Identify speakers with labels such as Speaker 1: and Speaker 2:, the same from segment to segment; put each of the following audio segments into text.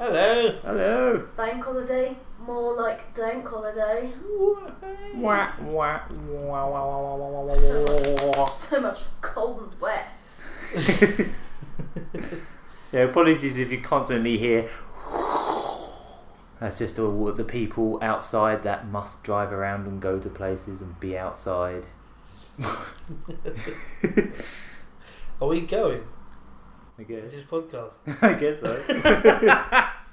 Speaker 1: Hello.
Speaker 2: Hello.
Speaker 3: Bank holiday, more like dank holiday.
Speaker 2: Wah, wah, wah, wah, wah, wah, wah, wah.
Speaker 3: So much cold and wet.
Speaker 2: Yeah, apologies if you constantly hear. That's just all the people outside that must drive around and go to places and be outside.
Speaker 1: Are we going?
Speaker 2: I guess.
Speaker 1: Is this podcast?
Speaker 2: I guess so.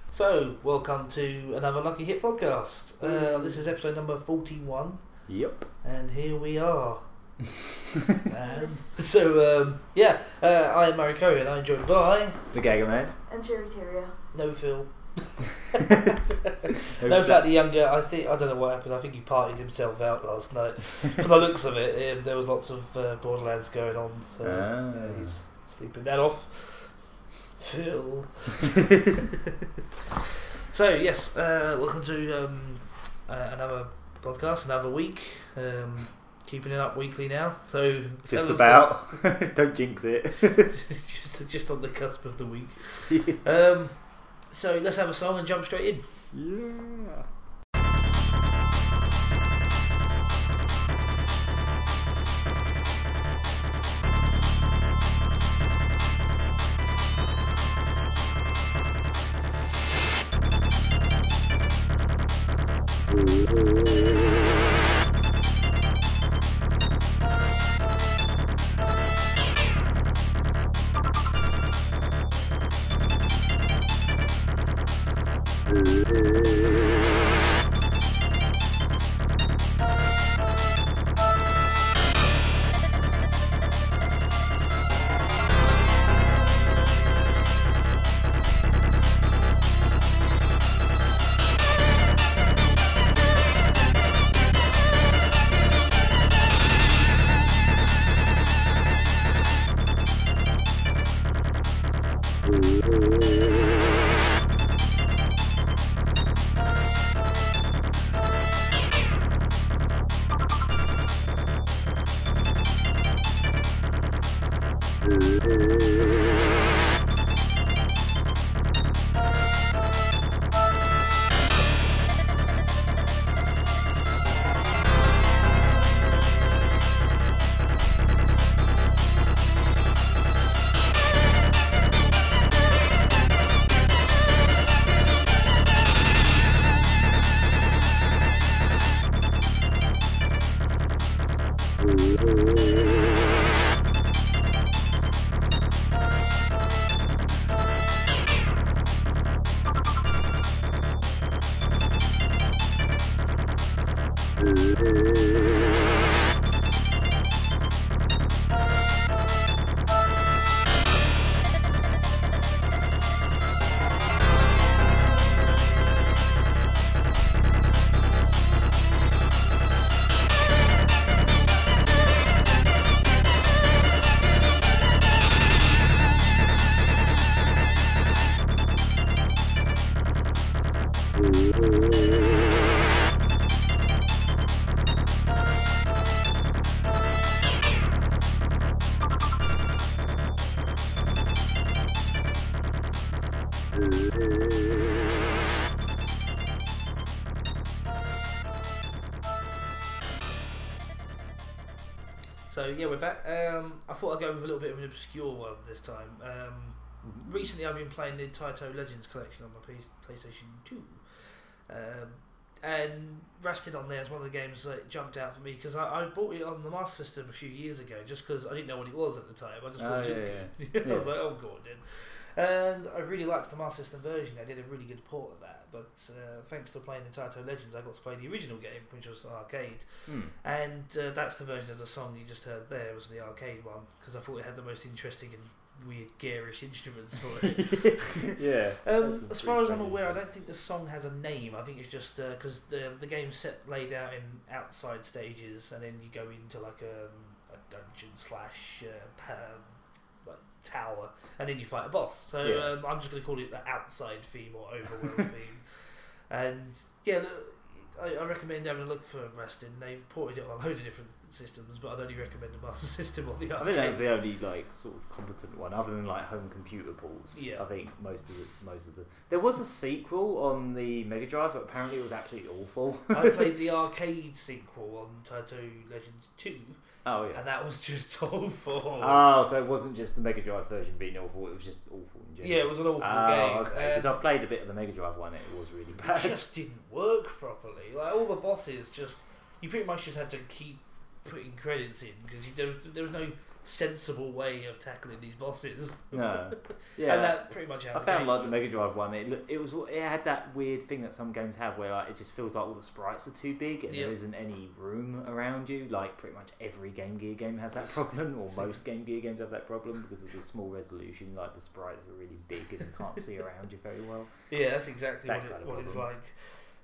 Speaker 1: So, welcome to another Lucky Hit podcast. This is episode number 41.
Speaker 2: Yep.
Speaker 1: And here we are. I am Murry Curry and I'm joined by...
Speaker 2: The Gagaman.
Speaker 3: And terrier.
Speaker 1: No Phil. No Flat the Younger. I don't know what happened. I think he partied himself out last night. From the looks of it, there was lots of Borderlands going on. So he's sleeping that off. Phil. So yes, welcome to another podcast, another week. Keeping it up weekly now. So
Speaker 2: just about. Don't jinx it.
Speaker 1: just on the cusp of the week.
Speaker 2: Yeah.
Speaker 1: So let's have a song and jump straight in.
Speaker 2: Yeah.
Speaker 1: So yeah, we're back. I thought I'd go with a little bit of an obscure one this time. Recently I've been playing the Taito Legends collection on my PlayStation 2. And Rusted on there is one of the games that jumped out for me because I bought it on the Master System a few years ago just because I didn't know what it was at the time. I just thought it looked good. I was like, oh god then. And I really liked the Master System version. They did a really good port of that. But thanks to playing the Taito Legends, I got to play the original game, which was arcade. And that's the version of the song you just heard there, was the arcade one, because I thought it had the most interesting and weird, garish instruments for it.
Speaker 2: Yeah.
Speaker 1: As far as I'm aware, I don't think the song has a name. I think it's just because the game's set laid out in outside stages, and then you go into like a dungeon slash like tower, and then you fight a boss. So I'm just going to call it the outside theme or overworld theme. And yeah, I recommend having a look for Resting. They've ported it on a load of different systems, but I'd only recommend the Master System or the
Speaker 2: I
Speaker 1: arcade.
Speaker 2: think that's the only like sort of competent one, other than like home computer ports.
Speaker 1: Yeah.
Speaker 2: I think most of the. There was a sequel on the Mega Drive, but apparently it was absolutely awful.
Speaker 1: I played the arcade sequel on Tattoo Legends 2.
Speaker 2: Oh yeah.
Speaker 1: And that was just awful.
Speaker 2: Oh, so it wasn't just the Mega Drive version being awful; it was just awful in general.
Speaker 1: Yeah, it was an awful game.
Speaker 2: Okay, because I played a bit of the Mega Drive one, it was really bad.
Speaker 1: It just didn't work properly. Like all the bosses, just you pretty much just had to keep putting credits in because there was no sensible way of tackling these bosses.
Speaker 2: No, yeah,
Speaker 1: and that pretty much.
Speaker 2: I found like the Mega Drive one. It had that weird thing that some games have where like it just feels like all the sprites are too big and there isn't any room around you. Like pretty much every Game Gear game has that problem, or most Game Gear games have that problem because of the small resolution. Like the sprites are really big and you can't see around you very well.
Speaker 1: Yeah, that's exactly
Speaker 2: That
Speaker 1: what it's like.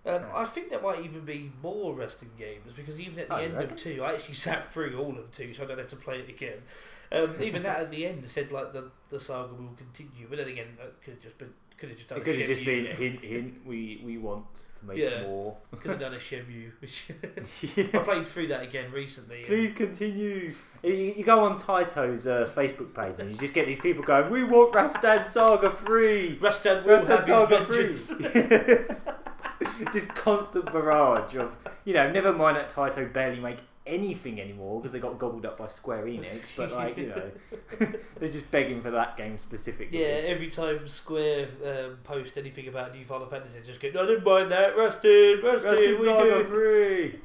Speaker 1: I think there might even be more Resting games because even at the end of 2, I actually sat through all of 2, so I don't have to play it again. Even that at the end said like the saga will continue, but then again, it could have just been. Could have just done. It could have just been
Speaker 2: hint. We want to make more.
Speaker 1: Could have done a Shenmue. I played through that again recently.
Speaker 2: Please continue. You go on Taito's Facebook page and you just get these people going, "We want Rastan Saga 3.
Speaker 1: Rastan will have
Speaker 2: Saga
Speaker 1: his vengeance."
Speaker 2: 3. Yes. Just constant barrage of, never mind that Taito barely make anything anymore because they got gobbled up by Square Enix, but like, they're just begging for that game specifically.
Speaker 1: Yeah, every time Square post anything about new Final Fantasy, just go, no, I didn't mind that, Rustin,
Speaker 2: Saga 3.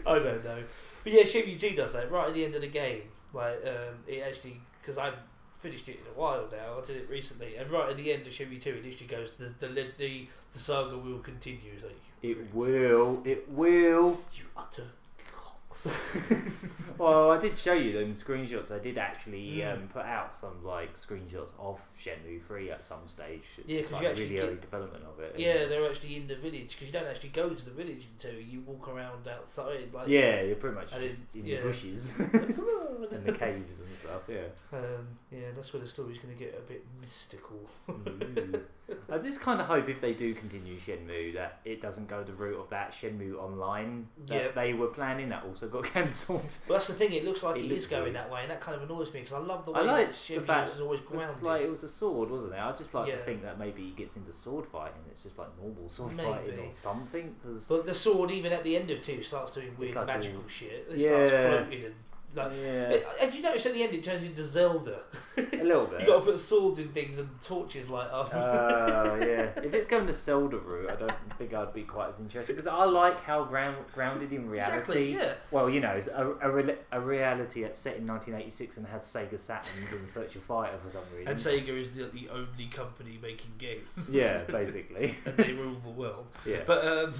Speaker 1: I don't know. But yeah, Shenmue G does that right at the end of the game. Like, it actually, because I've finished it in a while now, I did it recently, and right at the end of Shenmue 2 it literally goes, the saga will continue. Like,
Speaker 2: it will.
Speaker 1: You utter cocks.
Speaker 2: Well, I did show you them screenshots. I did actually put out some like screenshots of Shenmue 3 at some stage.
Speaker 1: Yeah, because
Speaker 2: like,
Speaker 1: you actually
Speaker 2: really early development of it.
Speaker 1: Yeah, they're actually in the village because you don't actually go to the village in 2. You walk around outside. Like,
Speaker 2: yeah, you're pretty much just in the bushes and the caves and stuff. Yeah.
Speaker 1: Yeah, that's where the story's going to get a bit mystical.
Speaker 2: I just kind of hope if they do continue Shenmue that it doesn't go the route of that Shenmue Online that they were planning that also got cancelled.
Speaker 1: Well, that's the thing. It looks like it is going that way, and that kind of annoys me because I love the way that Shenmue is always grounded.
Speaker 2: It's like it was a sword, wasn't it? I just like to think that maybe he gets into sword fighting. It's just like normal sword fighting or something.
Speaker 1: But the sword, even at the end of 2, starts doing weird magical shit. It starts floating and. As you notice at the end, it turns into Zelda.
Speaker 2: A little bit.
Speaker 1: You got to put swords in things and torches light up.
Speaker 2: Yeah. If it's going the Zelda route, I don't think I'd be quite as interested because I like how grounded in reality.
Speaker 1: Exactly. Yeah.
Speaker 2: Well, it's a reality that's set in 1986 and has Sega Saturns and Virtua Fighter for some reason.
Speaker 1: And Sega is the only company making games.
Speaker 2: Yeah, basically.
Speaker 1: And they rule the world.
Speaker 2: Yeah.
Speaker 1: But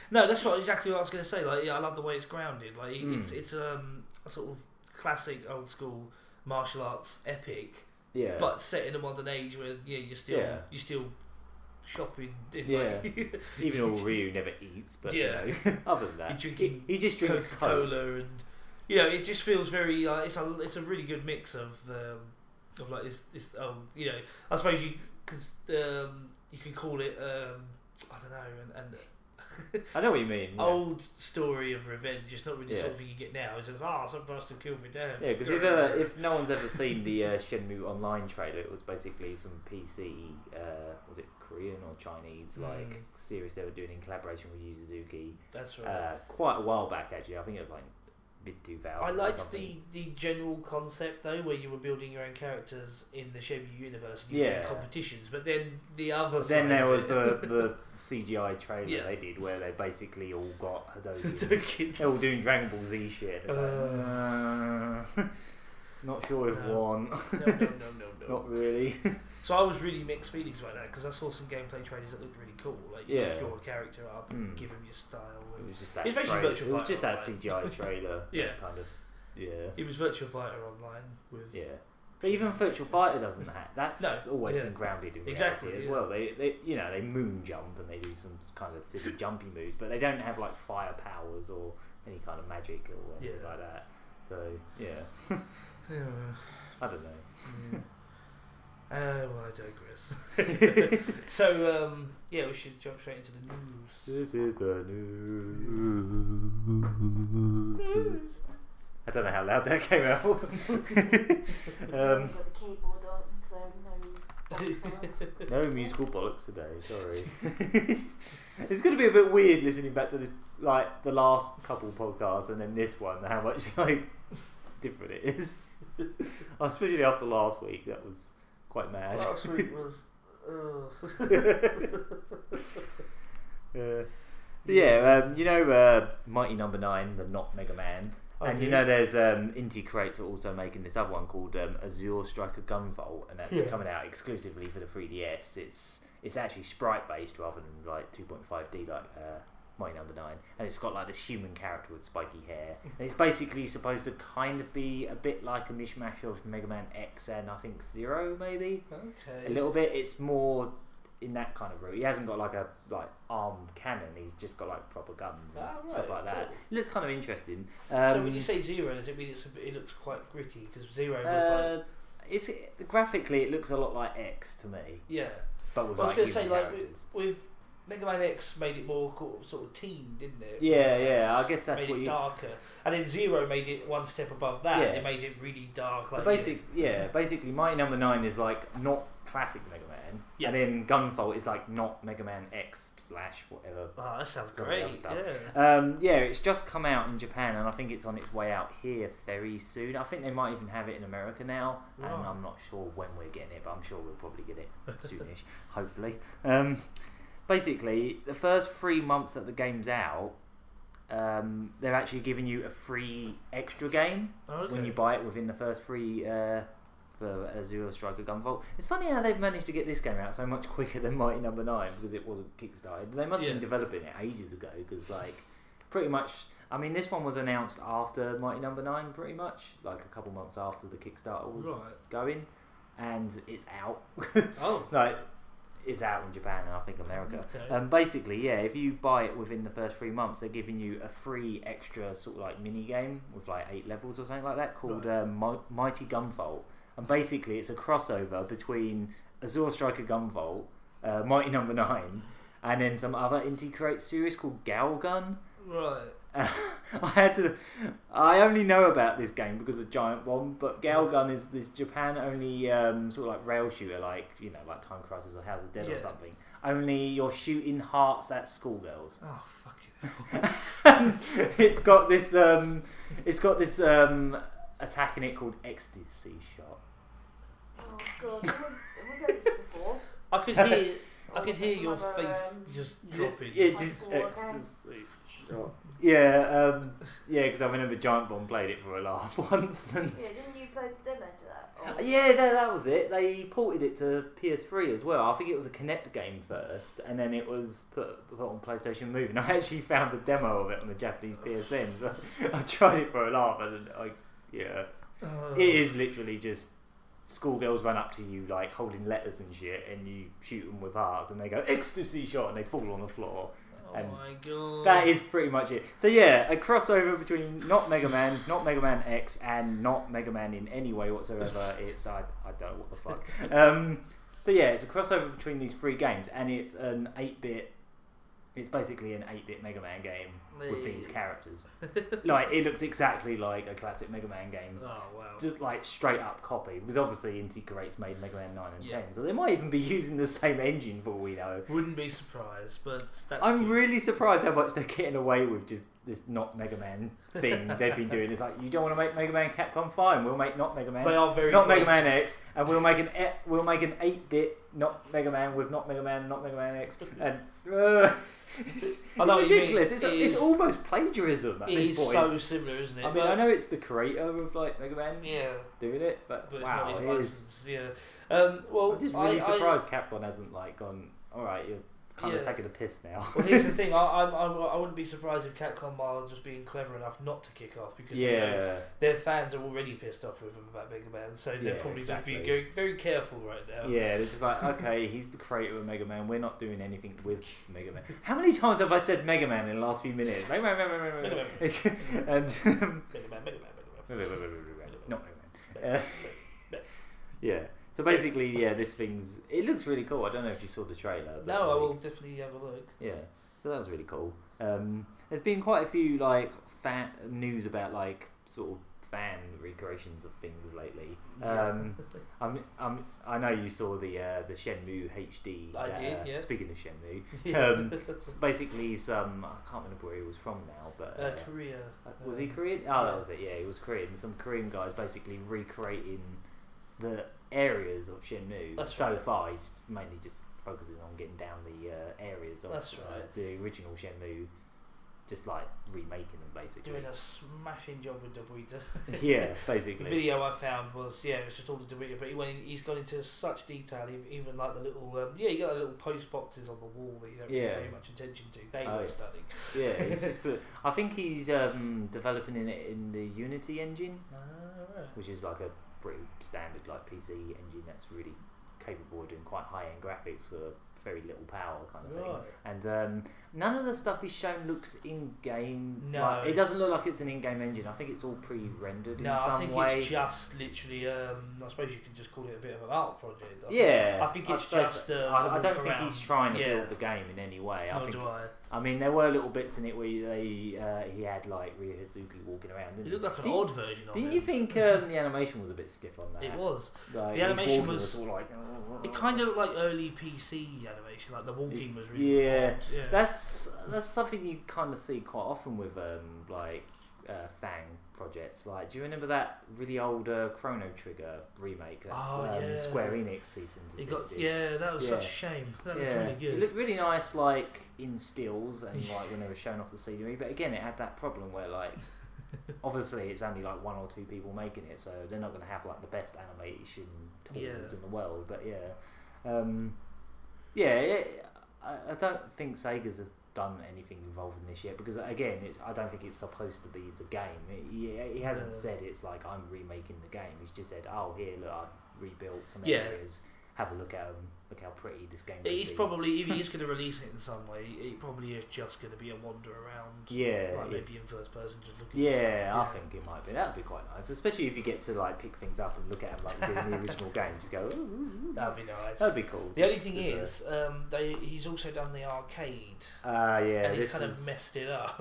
Speaker 1: no, that's exactly what I was going to say. Like, I love the way it's grounded. Like, it's a sort of classic old school martial arts epic.
Speaker 2: Yeah.
Speaker 1: But set in a modern age where you're still shopping.
Speaker 2: Even though Ryu never eats, but other than that, he just drinks
Speaker 1: Coca-Cola and it just feels very. It's a really good mix of like this. I suppose you can call it. I don't know and
Speaker 2: I know what you mean.
Speaker 1: Old story of revenge. It's not really something you get now. It's just some person killed me down.
Speaker 2: Yeah, because if no one's ever seen the Shenmue Online trailer, it was basically some PC, was it Korean or Chinese like series they were doing in collaboration with Yu Suzuki.
Speaker 1: That's right.
Speaker 2: Quite a while back actually. I think it was like mid-2000s.
Speaker 1: I liked the general concept though, where you were building your own characters in the Shenmue universe and you were in competitions. But then the other side.
Speaker 2: Then there was the CGI trailer they did where they basically all got Hadouken. They're all doing Dragon Ball Z shit. Not sure if one.
Speaker 1: No.
Speaker 2: Not really.
Speaker 1: So I was really mixed feelings about that because I saw some gameplay trailers that looked really cool. Like you make your character up and give him your style.
Speaker 2: It was just that.
Speaker 1: It was basically Virtua Fighter.
Speaker 2: It was just that CGI trailer. Kind of. Yeah.
Speaker 1: It was Virtua Fighter Online with.
Speaker 2: Yeah. But even Virtua Fighter doesn't have. That's always been grounded in reality as well. They moon jump and they do some kind of silly jumpy moves, but they don't have like fire powers or any kind of magic or anything like that. So I don't know.
Speaker 1: Well, I digress. So, yeah, we should jump straight into the news.
Speaker 2: This is the news. I don't know how loud that came out.
Speaker 3: Got the keyboard on, so no sounds.
Speaker 2: No musical bollocks today. Sorry. It's going to be a bit weird listening back to the last couple podcasts and then this one. How much different it is. Especially after last week, that was quite mad.
Speaker 1: Last week was.
Speaker 2: Mighty Number 9, the not Mega Man. And
Speaker 1: Okay.
Speaker 2: there's Inti Creates are also making this other one called Azure Striker Gunvolt, and that's coming out exclusively for the 3DS. It's actually sprite based rather than 2.5D like Mighty Number 9, and it's got this human character with spiky hair. And it's basically supposed to kind of be a bit like a mishmash of Mega Man X and I think Zero maybe.
Speaker 1: Okay.
Speaker 2: A little bit. It's more in that kind of route. He hasn't got a armed cannon. He's just got proper guns and stuff like that.
Speaker 1: Cool.
Speaker 2: It looks kind of interesting.
Speaker 1: So when you say Zero, does it mean it looks quite gritty? Because Zero was
Speaker 2: it's graphically it looks a lot like X to me.
Speaker 1: Yeah.
Speaker 2: But with
Speaker 1: I was going to
Speaker 2: human
Speaker 1: say
Speaker 2: characters.
Speaker 1: with Mega Man X made it more sort of teen, didn't it?
Speaker 2: Yeah. I guess that's
Speaker 1: made
Speaker 2: what
Speaker 1: it
Speaker 2: you.
Speaker 1: darker, and then Zero made it one step above that.
Speaker 2: Yeah.
Speaker 1: It made it really dark.
Speaker 2: Basically, Mighty Number 9 is not classic Mega Man, and then Gunvolt is not Mega Man X / whatever.
Speaker 1: Oh, that sounds
Speaker 2: some of the
Speaker 1: great.
Speaker 2: other stuff.
Speaker 1: Yeah.
Speaker 2: It's just come out in Japan, and I think it's on its way out here very soon. I think they might even have it in America now, and I'm not sure when we're getting it, but I'm sure we'll probably get it soonish, hopefully. Basically, the first 3 months that the game's out, they're actually giving you a free extra game when you buy it within the first free for Azure Striker Gunvolt. It's funny how they've managed to get this game out so much quicker than Mighty Number 9 because it wasn't kickstarted. They must have been developing it ages ago because pretty much. I mean, this one was announced after Mighty Number 9, pretty much a couple months after the Kickstarter was going, and it's out. It's out in Japan and I think America.
Speaker 1: Okay.
Speaker 2: Basically, if you buy it within the first 3 months, they're giving you a free extra sort of mini game with 8 levels or something like that called Mighty Gunvolt. And basically, it's a crossover between Azure Striker Gunvolt, Mighty Number 9, and then some other Inti Creates series called Gagaman.
Speaker 1: Right.
Speaker 2: I only know about this game because of Giant Bomb, but Gagaman is this Japan only sort of rail shooter, like Time Crisis or House of Dead or something. Only you're shooting hearts at schoolgirls.
Speaker 1: Oh fuck it!
Speaker 2: And it's got this attack in it called Ecstasy Shot.
Speaker 3: Oh god, have we got this before?
Speaker 1: I could hear your faith just dropping.
Speaker 2: Yeah, just Ecstasy Shot. Yeah, because I remember Giant Bomb played it for a laugh once. And
Speaker 3: Yeah, didn't you play the demo to that? Or-
Speaker 2: yeah, that was it. They ported it to PS3 as well. I think it was a Kinect game first, and then it was put on PlayStation Move. And I actually found the demo of it on the Japanese PSN. So I tried it for a laugh, and it is literally just schoolgirls run up to you holding letters and shit, and you shoot them with hearts, and they go Ecstasy Shot, and they fall on the floor.
Speaker 1: Oh my god.
Speaker 2: That is pretty much it. So yeah, a crossover between not Mega Man, not Mega Man X, and not Mega Man in any way whatsoever. It's I don't know what the fuck. So yeah, it's a crossover between these 3 games, and it's an 8-bit. It's basically an 8-bit Mega Man game with these characters. It looks exactly like a classic Mega Man game.
Speaker 1: Oh wow.
Speaker 2: Just straight up copy, because obviously Inti Creates made Mega Man 9 and 10, so they might even be using the same engine for all we know.
Speaker 1: Wouldn't be surprised, but that's
Speaker 2: I'm
Speaker 1: good.
Speaker 2: really surprised how much they're getting away with just this not Mega Man thing they've been doing. It's you don't want to make Mega Man Capcom, fine, we'll make not Mega Man.
Speaker 1: They are very
Speaker 2: not Mega
Speaker 1: blatant.
Speaker 2: Man X, and we'll make an 8-bit not Mega Man with not Mega Man, not Mega Man X, and it's ridiculous. It's almost plagiarism at this point.
Speaker 1: It is so similar, isn't it?
Speaker 2: I mean, I know it's the creator of Mega Man doing it, but
Speaker 1: it's
Speaker 2: wow,
Speaker 1: not his
Speaker 2: it
Speaker 1: license.
Speaker 2: is.
Speaker 1: Yeah. Well,
Speaker 2: I'm just really surprised Capcom hasn't gone. All right, you're kind of taking a piss now.
Speaker 1: Well, here's the thing. I wouldn't be surprised if Capcom are just being clever enough not to kick off because their fans are already pissed off with them about Mega Man, so they're probably just being very careful right now.
Speaker 2: Yeah, they're just okay, he's the creator of Mega Man. We're not doing anything with Mega Man. How many times have I said Mega Man in the last few minutes? Mega Man. And Not Mega Man. Yeah. So basically, yeah, this thing's... It looks really cool. I don't know if you saw the trailer. But
Speaker 1: no, I will definitely have a look.
Speaker 2: Yeah, so that was really cool. There's been quite a few like news about like sort of fan recreations of things lately. I know you saw the Shenmue HD.
Speaker 1: I did, yeah.
Speaker 2: Speaking of Shenmue, basically some I can't remember where he was from now, but
Speaker 1: Korea.
Speaker 2: Was he Korean? Oh, that was it. Yeah, he was Korean. Some Korean guys basically recreating the areas of Shenmue.
Speaker 1: That's
Speaker 2: so
Speaker 1: right.
Speaker 2: far, he's mainly just focusing on getting down the areas of the original Shenmue. Just like remaking them, basically.
Speaker 1: Doing a smashing job with Debwita.
Speaker 2: Yeah, basically.
Speaker 1: The video I found was it's just all the Debwita, but he's gone into such detail, even like the little you got the little post boxes on the wall that you don't really pay much attention to. They look stunning.
Speaker 2: Yeah, he's just I think he's developing it in the Unity engine,
Speaker 1: right.
Speaker 2: which is like a pretty standard like PC engine that's really capable of doing quite high end graphics for very little power kind of thing. And none of the stuff he's shown looks in game.
Speaker 1: No,
Speaker 2: like, it doesn't look like it's an in game engine. I think it's all pre-rendered in some way.
Speaker 1: No, I think it's just literally. I suppose you can just call it a bit of an art project.
Speaker 2: I
Speaker 1: think it's just.
Speaker 2: I don't think he's trying to build the game in any way. I mean, there were little bits in it where he had like Ryo Hazuki walking around.
Speaker 1: It looked like an odd version of it.
Speaker 2: Didn't you think the animation was a bit stiff on that?
Speaker 1: It was.
Speaker 2: Like,
Speaker 1: the animation was
Speaker 2: all like.
Speaker 1: It kind of looked like early PC animation. Like the walking was really odd. Yeah.
Speaker 2: That's something you kind of see quite often with fan projects. Like, do you remember that really old Chrono Trigger remake? That's, Square Enix cease and desisted.
Speaker 1: That was such a shame. That was really good.
Speaker 2: It looked really nice, like in stills and like when they were showing off the scenery. But again, it had that problem where like. Obviously, it's only like 1 or 2 people making it, so they're not going to have like the best animation tools in the world. But I don't think Sega's has done anything involved in this yet because again, I don't think it's supposed to be the game. He hasn't said it's like I'm remaking the game. He's just said, "Oh, here, look, I've rebuilt some areas. Have a look at them. Look how pretty this game is."
Speaker 1: Probably, if he is going to release it in some way, it probably is just going to be a wander around. Maybe in first person, just looking at stuff.
Speaker 2: I think it might be. That'd be quite nice, especially if you get to like pick things up and look at them like in the original game. Just go, ooh.
Speaker 1: That'd be nice.
Speaker 2: That'd be cool.
Speaker 1: The only thing is, he's also done the arcade. And he's kind of messed it up.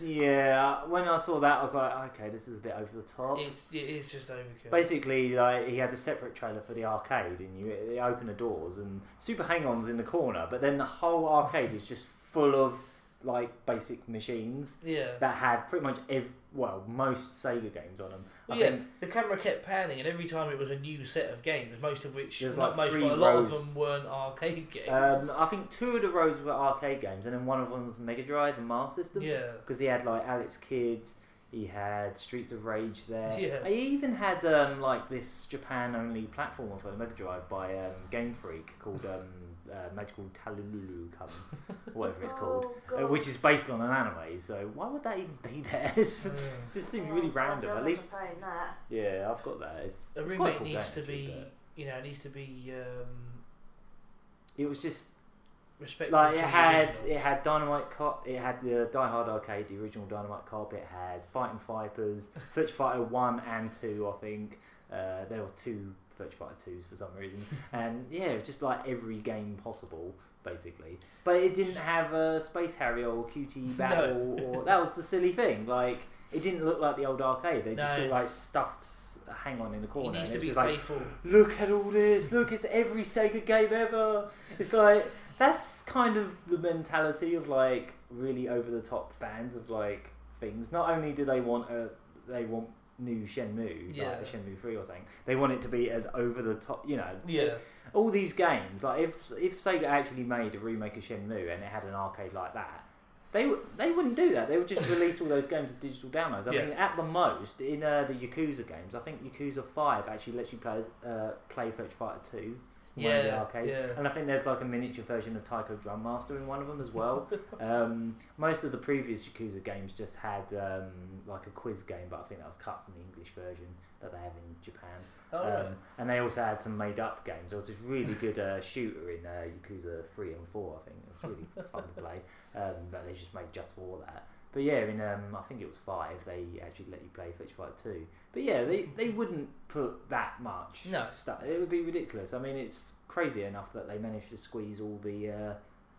Speaker 2: When I saw that, I was like, okay, this is a bit over the top.
Speaker 1: It is just overkill.
Speaker 2: Basically, like he had a separate trailer for the arcade, and you open the doors and Super Hang-On's in the corner, but then the whole arcade is just full of like basic machines that had pretty much most Sega games on them. I think
Speaker 1: the camera kept panning, and every time it was a new set of games, most of which,
Speaker 2: but
Speaker 1: a lot of them weren't arcade games.
Speaker 2: I think 2 of the rows were arcade games, and then one of them was Mega Drive and Master System. Yeah, because he had like Alex Kidd. He had Streets of Rage there. Yeah. He even had like this Japan-only platformer for the Mega Drive by Game Freak called Magical Talululu whatever it's called, which is based on an anime. So why would that even be there? It just seems really random. At least, I've got that. It's
Speaker 1: a remake needs to be, it needs to be.
Speaker 2: It was just.
Speaker 1: Respectful
Speaker 2: like it had Dynamite Cop, it had the Die Hard arcade, the original Dynamite Cop, it had Fighting Vipers, Virtua Fighter 1 and 2, I think. There was 2 Virtua Fighter 2s for some reason, and just like every game possible basically. But it didn't have a Space Harrier or QT Battle, or that was the silly thing. Like it didn't look like the old arcade. They just sort of like stuffed Hang-On in the corner.
Speaker 1: It needs to be
Speaker 2: faithful. Like, look at all this. Look, it's every Sega game ever. It's like that's kind of the mentality of like really over the top fans of like things. Not only do they want new Shenmue, like the Shenmue 3 or something, they want it to be as over the top. All these games, like if Sega actually made a remake of Shenmue and it had an arcade like that. They wouldn't do that. They would just release all those games as digital downloads. I mean, at the most, in the Yakuza games, I think Yakuza 5 actually lets you play Virtua Fighter 2 in one of the arcades. And I think there's like a miniature version of Taiko Drum Master in one of them as well. Most of the previous Yakuza games just had like a quiz game, but I think that was cut from the English version that they have in Japan. And they also had some made up games. There was this really good shooter in Yakuza 3 and 4, I think. It was really fun to play. That they just made just for that. But yeah, in I think it was 5, they actually let you play Virtua Fighter 2. But yeah, they wouldn't put that much stuff. It would be ridiculous. I mean, it's crazy enough that they managed to squeeze all the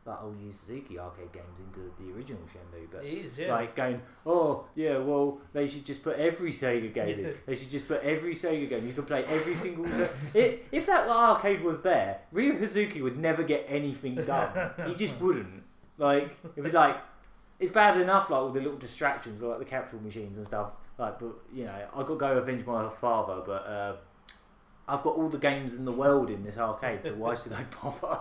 Speaker 2: like old Yu Suzuki arcade games into the original Shenmue. But
Speaker 1: it is, yeah.
Speaker 2: like going, oh yeah, well they should just put every Sega game in. They should just put every Sega game. You can play every single. If that arcade was there, Ryu Hazuki would never get anything done. He just wouldn't. Like it was like. It's bad enough, like all the little distractions, like the capsule machines and stuff. Like, but you know, I got to go avenge my father, but I've got all the games in the world in this arcade, so why should I bother?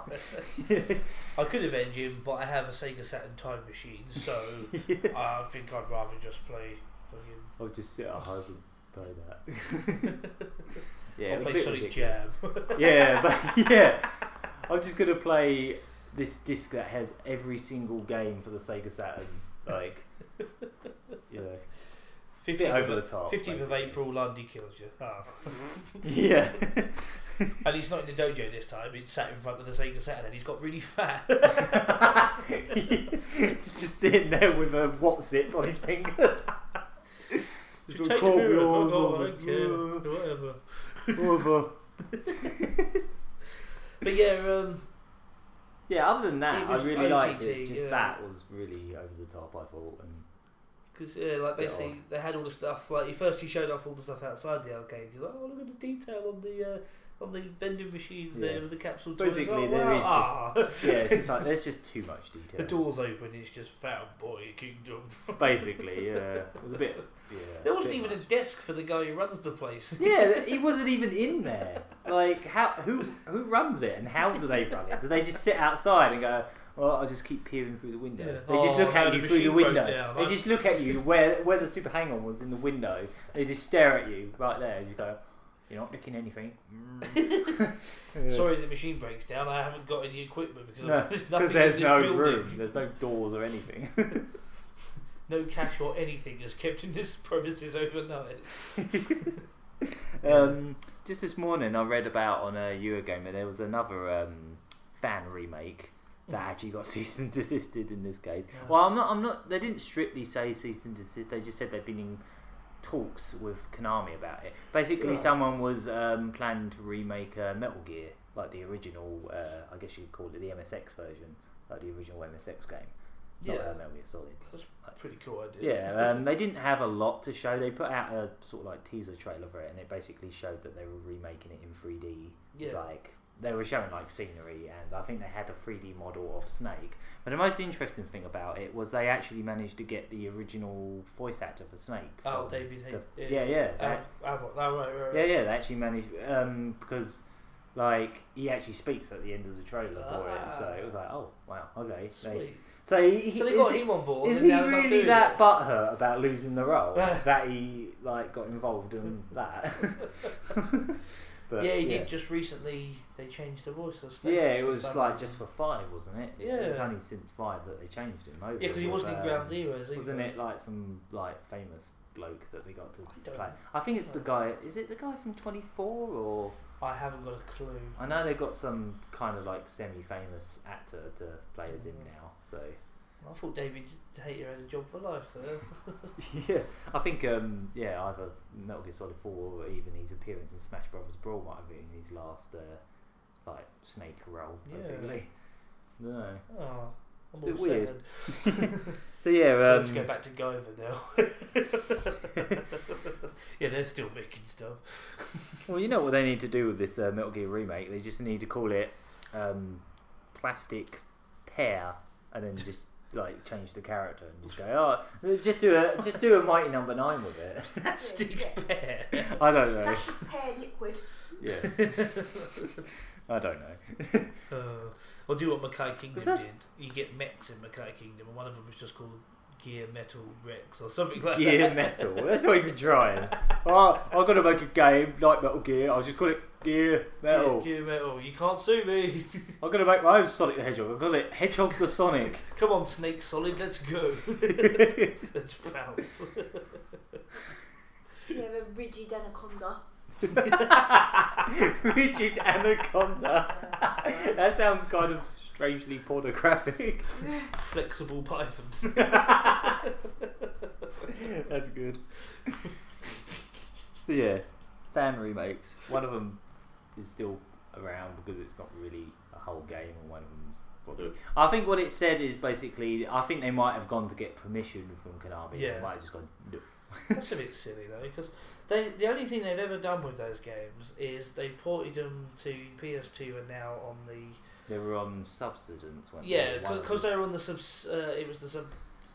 Speaker 1: I could avenge him, but I have a Sega Saturn time machine, so I think I'd rather just play fucking.
Speaker 2: I'll just sit at home and play that. Yeah,
Speaker 1: I'll play Sonic Jam.
Speaker 2: Yeah, but yeah, I'm just gonna play this disc that has every single game for the Sega Saturn, like, you know,
Speaker 1: 15th
Speaker 2: over the top.
Speaker 1: 15th of April, Lundy kills you. Oh.
Speaker 2: Yeah.
Speaker 1: And he's not in the dojo this time, he's sat in front of the Sega Saturn and he's got really fat.
Speaker 2: He's just sitting there with a what's-it on his fingers.
Speaker 1: Just take the mirror, fuck off, I don't care. Whatever. But yeah,
Speaker 2: yeah, other than that, I really
Speaker 1: OTT,
Speaker 2: liked it. Just that was really over the top, I thought.
Speaker 1: Because like basically they had all the stuff. Like he showed off all the stuff outside the arcade. You're like, oh, look at the detail on the vending machines there with the capsule toys.
Speaker 2: Basically, there is just it's just like there's just too much detail.
Speaker 1: The doors open, it's just found boy kingdom.
Speaker 2: Basically, yeah, it was a bit. Yeah,
Speaker 1: there wasn't even a desk for the guy who runs the place.
Speaker 2: Yeah, he wasn't even in there. Like, who runs it and how do they run it? Do they just sit outside and go, well, I'll just keep peering through the window? Yeah. They just look at you through the window. They just look at you where the Super Hang-On was in the window. They just stare at you right there. And you go, you're not looking anything.
Speaker 1: Sorry, the machine breaks down. I haven't got any equipment because
Speaker 2: there's no room. There's no doors or anything.
Speaker 1: No cash or anything is kept in this premises overnight.
Speaker 2: Just this morning, I read about on a Eurogamer there was another fan remake that actually got cease and desisted in this case. Yeah. Well, I'm not. They didn't strictly say cease and desist. They just said they've been in talks with Konami about it. Basically, someone was planning to remake Metal Gear, like the original. I guess you'd call it the MSX version, like the original MSX game. Not Metal Gear Solid.
Speaker 1: That's a pretty cool idea.
Speaker 2: Yeah, they didn't have a lot to show. They put out a sort of like teaser trailer for it, and it basically showed that they were remaking it in 3D. Yeah. Like they were showing like scenery, and I think they had a 3D model of Snake. But the most interesting thing about it was they actually managed to get the original voice actor for Snake.
Speaker 1: Oh, David.
Speaker 2: Yeah.
Speaker 1: Right.
Speaker 2: Yeah. They actually managed because. Like he actually speaks at the end of the trailer for it, so it was like, oh wow, okay. So they
Speaker 1: got him on board.
Speaker 2: Is he really that butthurt about losing the role that he like got involved in that? But,
Speaker 1: he did just recently. They changed the voice of Snake.
Speaker 2: Yeah, it was like just for 5, wasn't it?
Speaker 1: Yeah,
Speaker 2: it was only since 5 that they changed him over.
Speaker 1: Yeah, because he wasn't in Ground Zeroes.
Speaker 2: Wasn't it like some like famous bloke that they got to play? I think it's the guy. Is it the guy from 24 or?
Speaker 1: I haven't got a clue.
Speaker 2: I know they've got some kind of like semi-famous actor to play as him now. So
Speaker 1: I thought David Hayter had a job for life though.
Speaker 2: Yeah, I think either Metal Gear Solid 4 or even his appearance in Smash Brothers Brawl might have been his last like Snake role basically. No.
Speaker 1: Oh, I'm
Speaker 2: a bit
Speaker 1: all
Speaker 2: weird.
Speaker 1: sad.
Speaker 2: So yeah,
Speaker 1: let's go back to Guyver now. Yeah, they're still making stuff.
Speaker 2: Well, you know what they need to do with this Metal Gear remake? They just need to call it Plastic Pear, and then just like change the character and just go, just do a Mighty Number 9 with it.
Speaker 1: Plastic Pear.
Speaker 2: I don't know.
Speaker 3: Plastic Pear liquid.
Speaker 2: Yeah. I don't know.
Speaker 1: Or do what Mackay Kingdom did. You get mechs in Mackay Kingdom, and one of them was just called Gear Metal Rex or something like that.
Speaker 2: Gear Metal. That's not even trying. I've got to make a game like Metal Gear. I'll just call it Gear Metal.
Speaker 1: Gear Metal. You can't sue me.
Speaker 2: I'm going to make my own Sonic the Hedgehog. I've got it Hedgehog the Sonic.
Speaker 1: Come on, Snake Solid. Let's go. Let's bounce.
Speaker 3: Yeah, a rigid Anaconda.
Speaker 2: Rigid Anaconda. That sounds kind of Strangely pornographic.
Speaker 1: Flexible Python.
Speaker 2: That's good. So yeah, fan remakes. One of them is still around because it's not really a whole game, and one of them's probably. I think what it said is basically, I think they might have gone to get permission from Konami.
Speaker 1: Yeah.
Speaker 2: They might have just gone. No.
Speaker 1: That's a bit silly though, because the only thing they've ever done with those games is they ported them to PS2 and now on the.
Speaker 2: They were on subsistence.
Speaker 1: Yeah, because they were on the it was the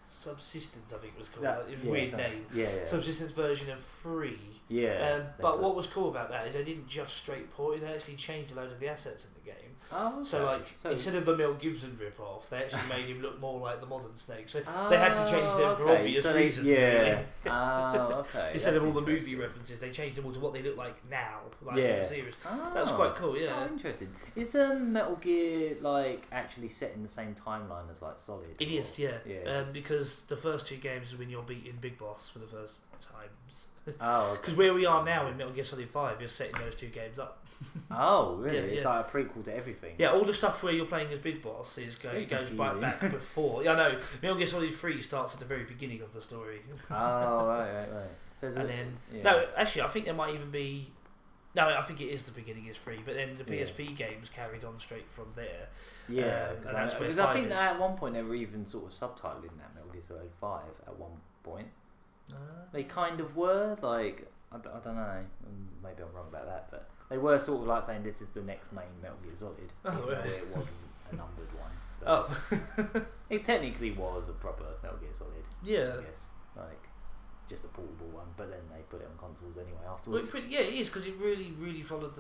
Speaker 1: Subsistence, I think it was called. It was a weird name.
Speaker 2: Yeah.
Speaker 1: Subsistence version of 3.
Speaker 2: Yeah.
Speaker 1: But what was cool about that is they didn't just straight port it, they actually changed a load of the assets in the game.
Speaker 2: Oh, okay.
Speaker 1: So instead of the Mel Gibson rip-off, they actually made him look more like the modern Snake. So they had to change them for obvious reasons.
Speaker 2: Yeah. Oh, okay.
Speaker 1: Instead of all the movie references, they changed them all to what they look like now, in the series. That was quite cool, yeah.
Speaker 2: Oh, interesting. Is Metal Gear actually set in the same timeline as Solid?
Speaker 1: It is, yeah.
Speaker 2: Yeah.
Speaker 1: Because the first 2 games are when you're beating Big Boss for the first times.
Speaker 2: Oh, okay.
Speaker 1: Because where we are now in Metal Gear Solid 5, you're setting those 2 games up.
Speaker 2: Oh, really? It's like a prequel to everything.
Speaker 1: Yeah, all the stuff where you're playing as Big Boss goes back before. Yeah, I know. Metal Gear Solid 3 starts at the very beginning of the story.
Speaker 2: Oh, right. So
Speaker 1: no, actually, I think there might even be. No, I think it is the beginning is 3, but then the PSP games carried on straight from there.
Speaker 2: Yeah, because I think that at one point they were even sort of subtitling that Metal Gear Solid 5 at one point. They kind of were, I don't know, maybe I'm wrong about that, but they were sort of saying this is the next main Metal Gear Solid, even though it wasn't a numbered one. But it technically was a proper Metal Gear Solid.
Speaker 1: Yeah.
Speaker 2: I guess. Just a portable one, but then they put it on consoles anyway afterwards.
Speaker 1: Well, it is, because it really followed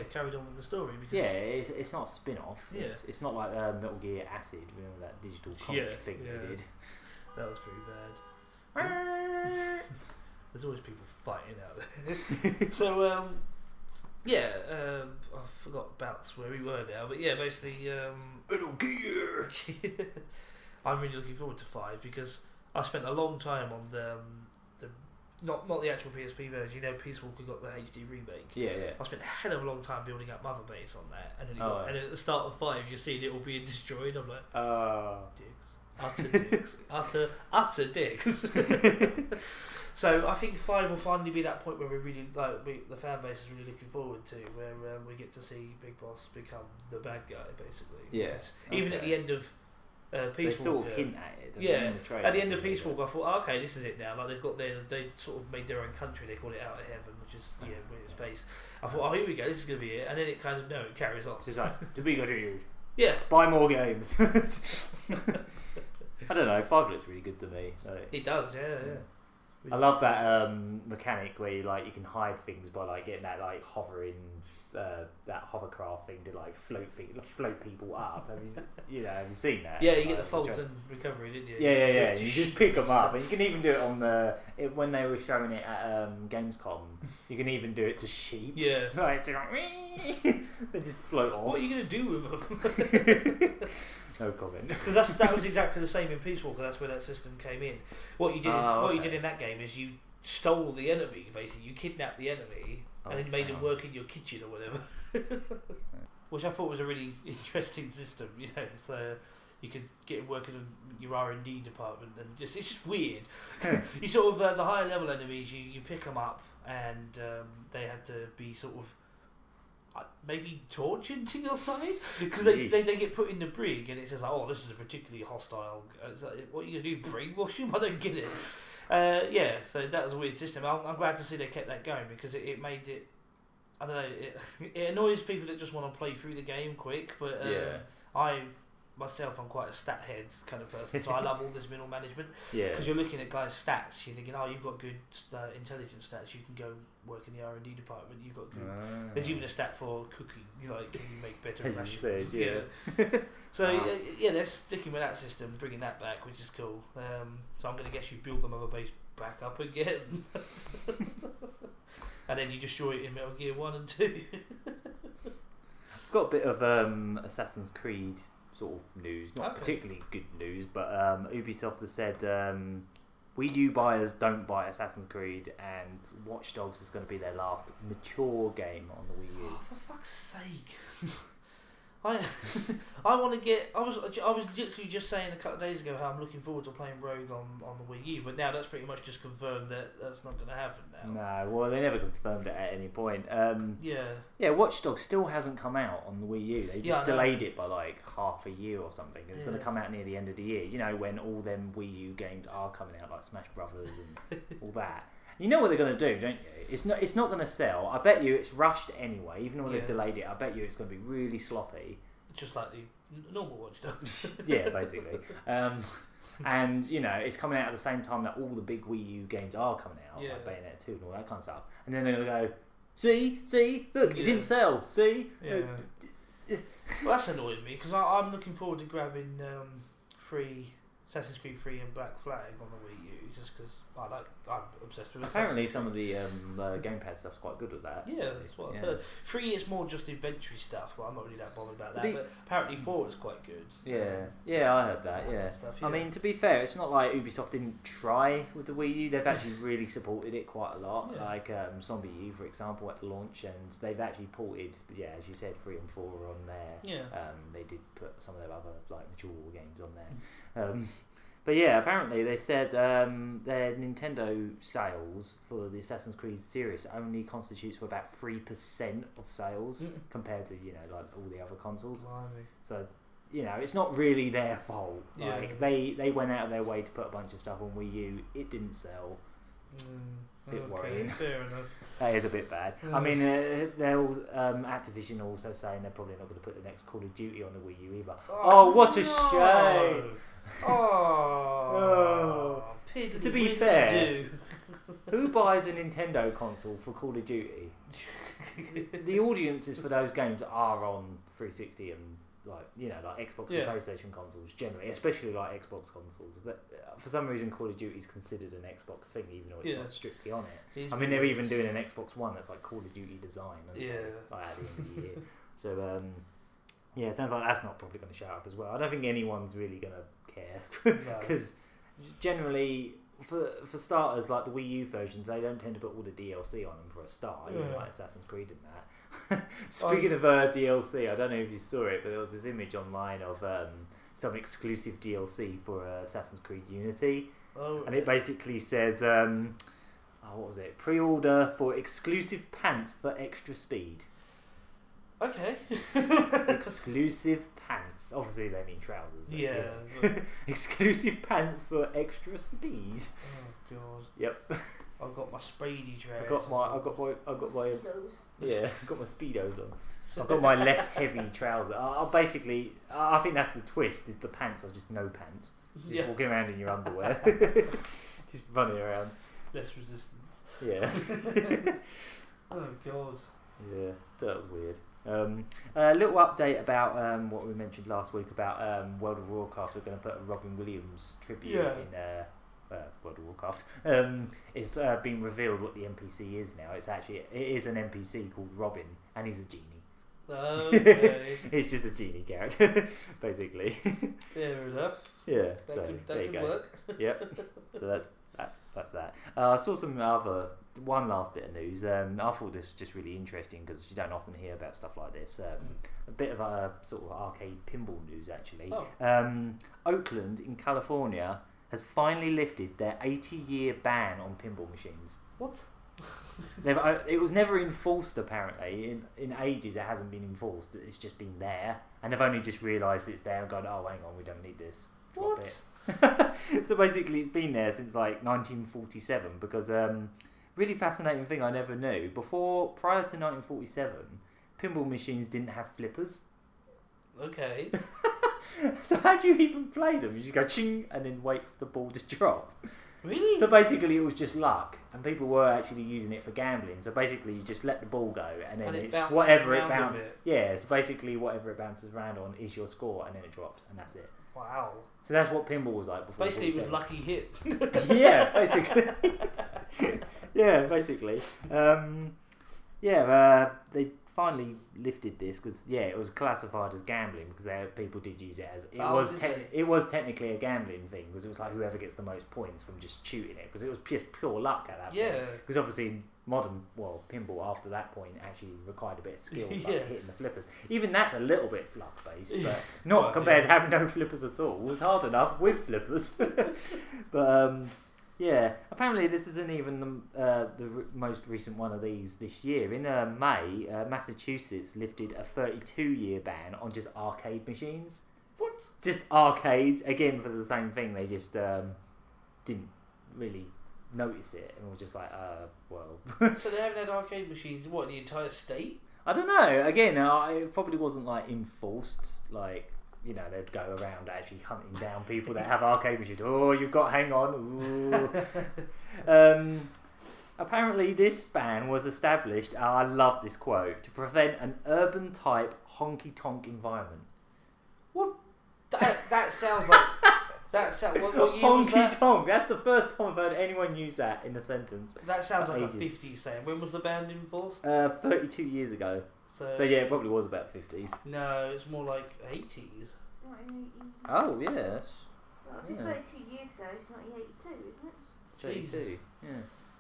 Speaker 1: carried on with the story. Because
Speaker 2: it's not a spin-off.
Speaker 1: Yeah.
Speaker 2: It's not like Metal Gear Acid, remember that digital comic thing they did.
Speaker 1: That was pretty bad. There's always people fighting out there. So, I forgot about where we were now, but basically, Metal Gear. I'm really looking forward to 5 because I spent a long time on the not the actual PSP version. Peace Walker got the HD remake.
Speaker 2: Yeah.
Speaker 1: I spent a hell of a long time building up Mother Base on that, and then and then at the start of 5, you're seeing it all being destroyed. I'm like, dicks, utter dicks. So I think 5 will finally be that point where we really the fan base is really looking forward to, where we get to see Big Boss become the bad guy, basically.
Speaker 2: Yeah.
Speaker 1: Even at the end of Peace
Speaker 2: they
Speaker 1: Walker,
Speaker 2: sort of hint at it.
Speaker 1: At the end of Peace Walker, I thought, okay, this is it now. They sort of made their own country. They called it Out of Heaven, which is where it's based. I thought, here we go. This is gonna be it. And then it kind of it carries on.
Speaker 2: So it's like, do we go to you?
Speaker 1: Yeah.
Speaker 2: Buy more games. I don't know. 5 looks really good to me.
Speaker 1: It does, yeah.
Speaker 2: I love that mechanic where you can hide things by getting that hovering that hovercraft thing to float people up. Have you seen that?
Speaker 1: Yeah, you get the Fulton recovery, didn't you?
Speaker 2: Yeah. You just pick them up, and you can even do it on when they were showing it at Gamescom. You can even do it to sheep.
Speaker 1: Yeah,
Speaker 2: they just float off.
Speaker 1: What are you gonna do with them?
Speaker 2: No comment.
Speaker 1: Because that was exactly the same in Peace Walker. That's where that system came in. What you did in that game is you stole the enemy. Basically, you kidnapped the enemy. And then made them work in your kitchen or whatever. Which I thought was a really interesting system, so you could get him working in your R&D department, and it's just weird. You sort of, the higher level enemies, you pick them up, and they had to be sort of maybe tortured to your side, because they get put in the brig, and it says this is a particularly hostile. It's like, what are you going to do, brainwash him? I don't get it. So that was a weird system. I'm glad to see they kept that going, because it made it. I don't know. It annoys people that just want to play through the game quick, but I myself, I'm quite a stat head kind of person, so I love all this middle management. Yeah. Because you're looking at guys' stats, you're thinking, you've got good intelligence stats, you can go work in the R&D department. You've got good. There's even a stat for cooking. Can you make better rations? So they're sticking with that system, bringing that back, which is cool. So I'm going to guess you build the Mother Base back up again, and then you destroy it in Metal Gear 1 and 2.
Speaker 2: I've got a bit of Assassin's Creed sort of news, not particularly good news, but Ubisoft has said Wii U buyers don't buy Assassin's Creed, and Watch Dogs is going to be their last mature game on the Wii U.
Speaker 1: Oh, for fuck's sake. I want to get. I was literally just saying a couple of days ago how I'm looking forward to playing Rogue on the Wii U, but now that's pretty much just confirmed that that's not going to happen now.
Speaker 2: No, well they never confirmed it at any point. Yeah, Watch Dogs still hasn't come out on the Wii U. They just delayed it by like half a year or something. It's going to come out near the end of the year. You know, when all them Wii U games are coming out, like Smash Brothers and all that. You know what they're going to do, don't you? It's not going to sell. I bet you it's rushed anyway. Even though they've delayed it, I bet you it's going to be really sloppy.
Speaker 1: Just like the normal Watch Dogs.
Speaker 2: Yeah, basically. And you know, it's coming out at the same time that all the big Wii U games are coming out, like Bayonetta 2 and all that kind of stuff. And then they're going to go, see, look, it didn't sell. See.
Speaker 1: Yeah. Well, that's annoying me because I'm looking forward to grabbing Assassin's Creed 3 and Black Flag on the Wii U just because I'm obsessed with it.
Speaker 2: Apparently some of the gamepad stuff's quite good with that.
Speaker 1: Yeah, that's what I've heard. 3 is more just inventory stuff, but I'm not really that bothered about that. But apparently 4 is quite good.
Speaker 2: Yeah, I heard that,
Speaker 1: Stuff,
Speaker 2: I mean, to be fair, it's not like Ubisoft didn't try with the Wii U. They've actually really supported it quite a lot. Yeah. Like Zombie U, for example, at the launch, and they've actually ported, as you said, 3 and 4 on there.
Speaker 1: Yeah.
Speaker 2: They did put some of their other like mature war games on there. But yeah, apparently they said their Nintendo sales for the Assassin's Creed series only constitutes for about 3% of sales compared to like all the other consoles.
Speaker 1: Blimey.
Speaker 2: So it's not really their fault. Like they went out of their way to put a bunch of stuff on Wii U. It didn't sell. Bit worrying.
Speaker 1: Fair enough.
Speaker 2: That is a bit bad. I mean, they're all, Activision are also saying they're probably not going to put the next Call of Duty on the Wii U either. Oh, what a shame! To be fair, who buys a Nintendo console for Call of Duty? The audiences for those games are on 360 and like Xbox and PlayStation consoles generally, especially like Xbox consoles. That for some reason Call of Duty is considered an Xbox thing, even though it's not strictly on it. I mean, they're even doing an Xbox One that's like Call of Duty design. Like at the end of the year. So it sounds like that's not probably going to show up as well. I don't think anyone's really going to care because generally, for starters, like the Wii U versions, they don't tend to put all the DLC on them for a start, like Assassin's Creed and that. Speaking of DLC, I don't know if you saw it, but there was this image online of some exclusive DLC for Assassin's Creed Unity, and it basically says, what was it? Pre-order for exclusive pants for extra speed.
Speaker 1: Okay.
Speaker 2: Exclusive pants. Obviously, they mean trousers.
Speaker 1: Yeah.
Speaker 2: Exclusive pants for extra speed.
Speaker 1: Oh God.
Speaker 2: Yep.
Speaker 1: I've got my speedy trousers.
Speaker 2: I've got my speedos on. I've got my less heavy trousers. I think that's the twist. Is the pants are just no pants. Just walking around in your underwear. Just running around.
Speaker 1: Less resistance.
Speaker 2: Yeah.
Speaker 1: Oh God.
Speaker 2: Yeah. So that was weird. A little update about what we mentioned last week about World of Warcraft. They're going to put a Robin Williams tribute in World of Warcraft. It's been revealed what the NPC is now. It is an NPC called Robin, and he's a genie.
Speaker 1: Okay.
Speaker 2: He's just a genie character, basically.
Speaker 1: Fair enough.
Speaker 2: Yeah.
Speaker 1: That
Speaker 2: there you
Speaker 1: could
Speaker 2: go.
Speaker 1: work.
Speaker 2: Yep. So that's that. I saw one last bit of news. I thought this was just really interesting because you don't often hear about stuff like this. A bit of a sort of arcade pinball news, actually. Oakland in California has finally lifted their 80-year ban on pinball machines.
Speaker 1: What?
Speaker 2: It was never enforced, apparently. In ages, it hasn't been enforced. It's just been there, and they've only just realised it's there and gone, oh, hang on, we don't need this. Drop it. So basically, it's been there since like 1947 because really fascinating thing I never knew. Prior to 1947, pinball machines didn't have flippers.
Speaker 1: Okay.
Speaker 2: So how do you even play them? You just go ching and then wait for the ball to drop.
Speaker 1: Really?
Speaker 2: So basically it was just luck, and people were actually using it for gambling. So basically you just let the ball go and then it's whatever it bounces. Yeah, so basically whatever it bounces around on is your score, and then it drops, and that's it.
Speaker 1: Wow.
Speaker 2: So that's what pinball was like before.
Speaker 1: Basically it was lucky hit.
Speaker 2: Yeah, basically. Yeah, basically. They finally lifted this because it was classified as gambling because people did use it as it was technically a gambling thing because it was like whoever gets the most points from just shooting it because it was just pure luck at that point. Because obviously pinball after that point actually required a bit of skill, like
Speaker 1: Yeah.
Speaker 2: hitting the flippers. Even that's a little bit fluff based, but not compared to having no flippers at all. It was hard enough with flippers. But yeah, apparently this isn't even the most recent one of these this year. In May, Massachusetts lifted a 32-year ban on just arcade machines.
Speaker 1: What?
Speaker 2: Just arcades, again for the same thing. They just didn't really notice it and were just like, well.
Speaker 1: So they haven't had arcade machines in what, the entire state?
Speaker 2: I don't know. Again, it probably wasn't like enforced, like, you know, they'd go around actually hunting down people that have arcade machines. Oh, you've got, hang on. Ooh. Apparently this ban was established, I love this quote, to prevent an urban type honky-tonk environment.
Speaker 1: What? That sounds like... what year was that?
Speaker 2: Honky-tonk. That's the first time I've heard anyone use that in a sentence.
Speaker 1: That sounds like a 50s saying. When was the ban enforced?
Speaker 2: 32 years ago. So yeah, it probably was about 50s.
Speaker 1: No, it's more like 80s.
Speaker 2: Oh, yeah.
Speaker 3: Well, if it's 32 years ago, it's 1982, isn't it?
Speaker 2: 32. Yeah.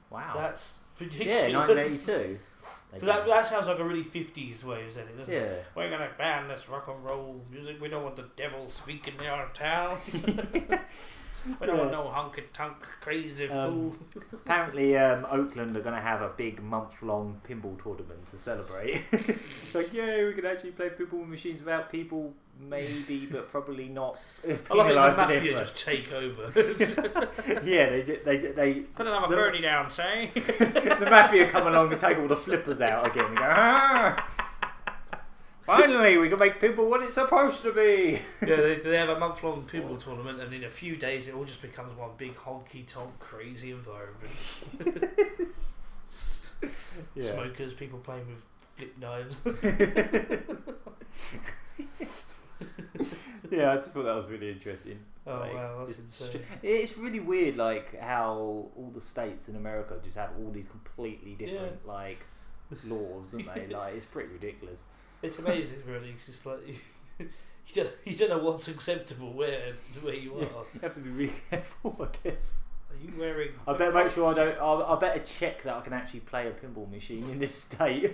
Speaker 2: Wow.
Speaker 1: That's ridiculous.
Speaker 2: Yeah, 1982.
Speaker 1: That sounds like a really 50s way of saying it, doesn't
Speaker 2: Yeah.
Speaker 1: it? We're going to ban this rock and roll music. We don't want the devil speaking in our town. We don't want no honky-tonk crazy fool.
Speaker 2: Apparently, Oakland are going to have a big month-long pinball tournament to celebrate. It's like, yeah, we can actually play pinball machines without people, maybe, but probably not.
Speaker 1: I love it, the mafia just take over.
Speaker 2: Yeah, they
Speaker 1: put another 30 down, say.
Speaker 2: The mafia come along and take all the flippers out again and go, ah! Finally, we can make pinball what it's supposed to be.
Speaker 1: Yeah, they have a month-long pinball tournament, and in a few days, it all just becomes one big honky-tonk crazy environment.
Speaker 2: Yeah.
Speaker 1: Smokers, people playing with flip knives.
Speaker 2: Yeah, I just thought that was really interesting.
Speaker 1: Oh
Speaker 2: like,
Speaker 1: wow, that's insane.
Speaker 2: It's really weird, like how all the states in America just have all these completely different like laws, don't they? Like it's pretty ridiculous.
Speaker 1: It's amazing, really. It's just like you don't know what's acceptable where you are.
Speaker 2: You have to be really careful, I guess.
Speaker 1: Are you wearing?
Speaker 2: I better make sure I don't. I better check that I can actually play a pinball machine in this state.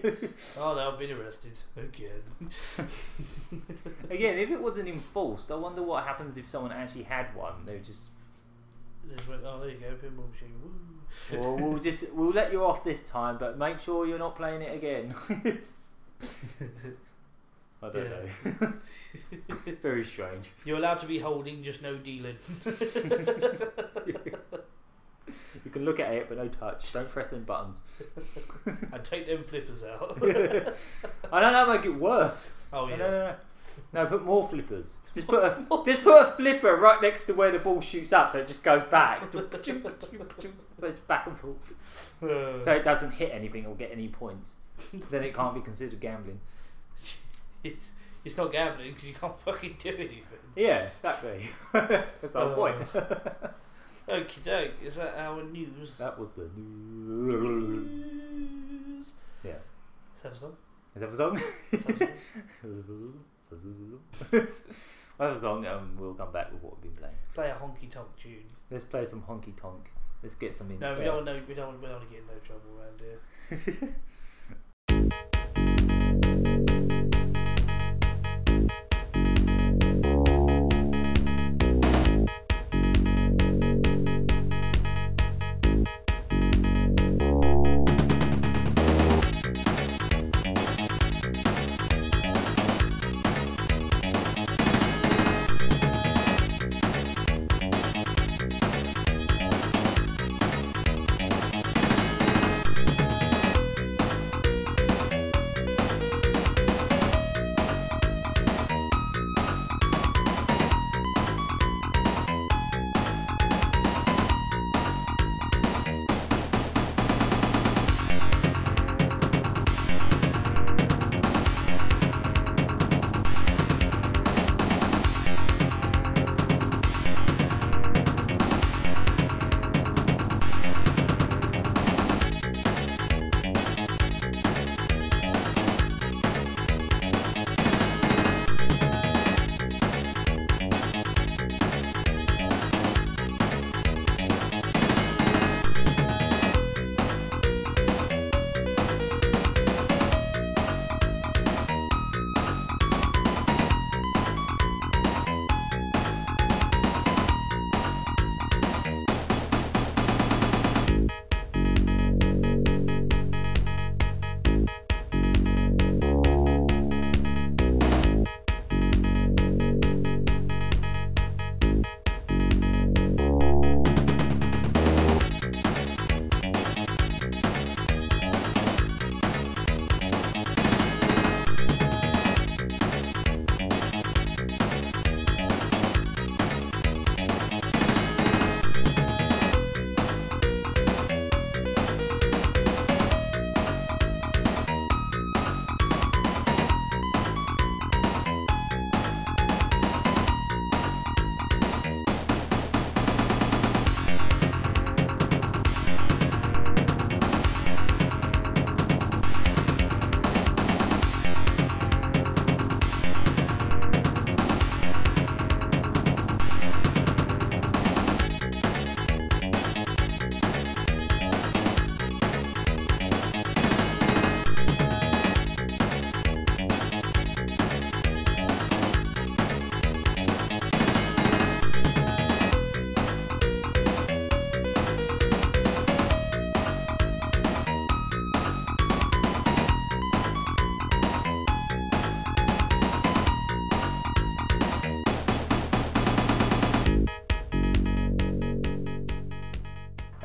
Speaker 1: Oh no, I've been arrested again.
Speaker 2: Again, if it wasn't enforced, I wonder what happens if someone actually had one. They just
Speaker 1: went, oh, there you go, pinball machine. Woo.
Speaker 2: Well, we'll let you off this time, but make sure you're not playing it again. I don't know. Very strange.
Speaker 1: You're allowed to be holding, just no dealing.
Speaker 2: You can look at it, but no touch. Don't press them buttons.
Speaker 1: And take them flippers out.
Speaker 2: I don't know, make it worse.
Speaker 1: Oh yeah.
Speaker 2: No, put more flippers. Just put a flipper right next to where the ball shoots up, so it just goes back. It's back and forth, so it doesn't hit anything or get any points. Then it can't be considered gambling.
Speaker 1: It's not gambling because you can't fucking do anything.
Speaker 2: Yeah, exactly. That's the whole point.
Speaker 1: Okie doke, is that our news?
Speaker 2: That was the news. Yeah.
Speaker 1: Let's have a song.
Speaker 2: Let's have a song.
Speaker 1: Let's have a song.
Speaker 2: We'll have a song and we'll come back with what we've been playing.
Speaker 1: Play a honky tonk tune.
Speaker 2: Let's play some honky tonk. Let's get some in.
Speaker 1: No, we don't want to get in no trouble around here.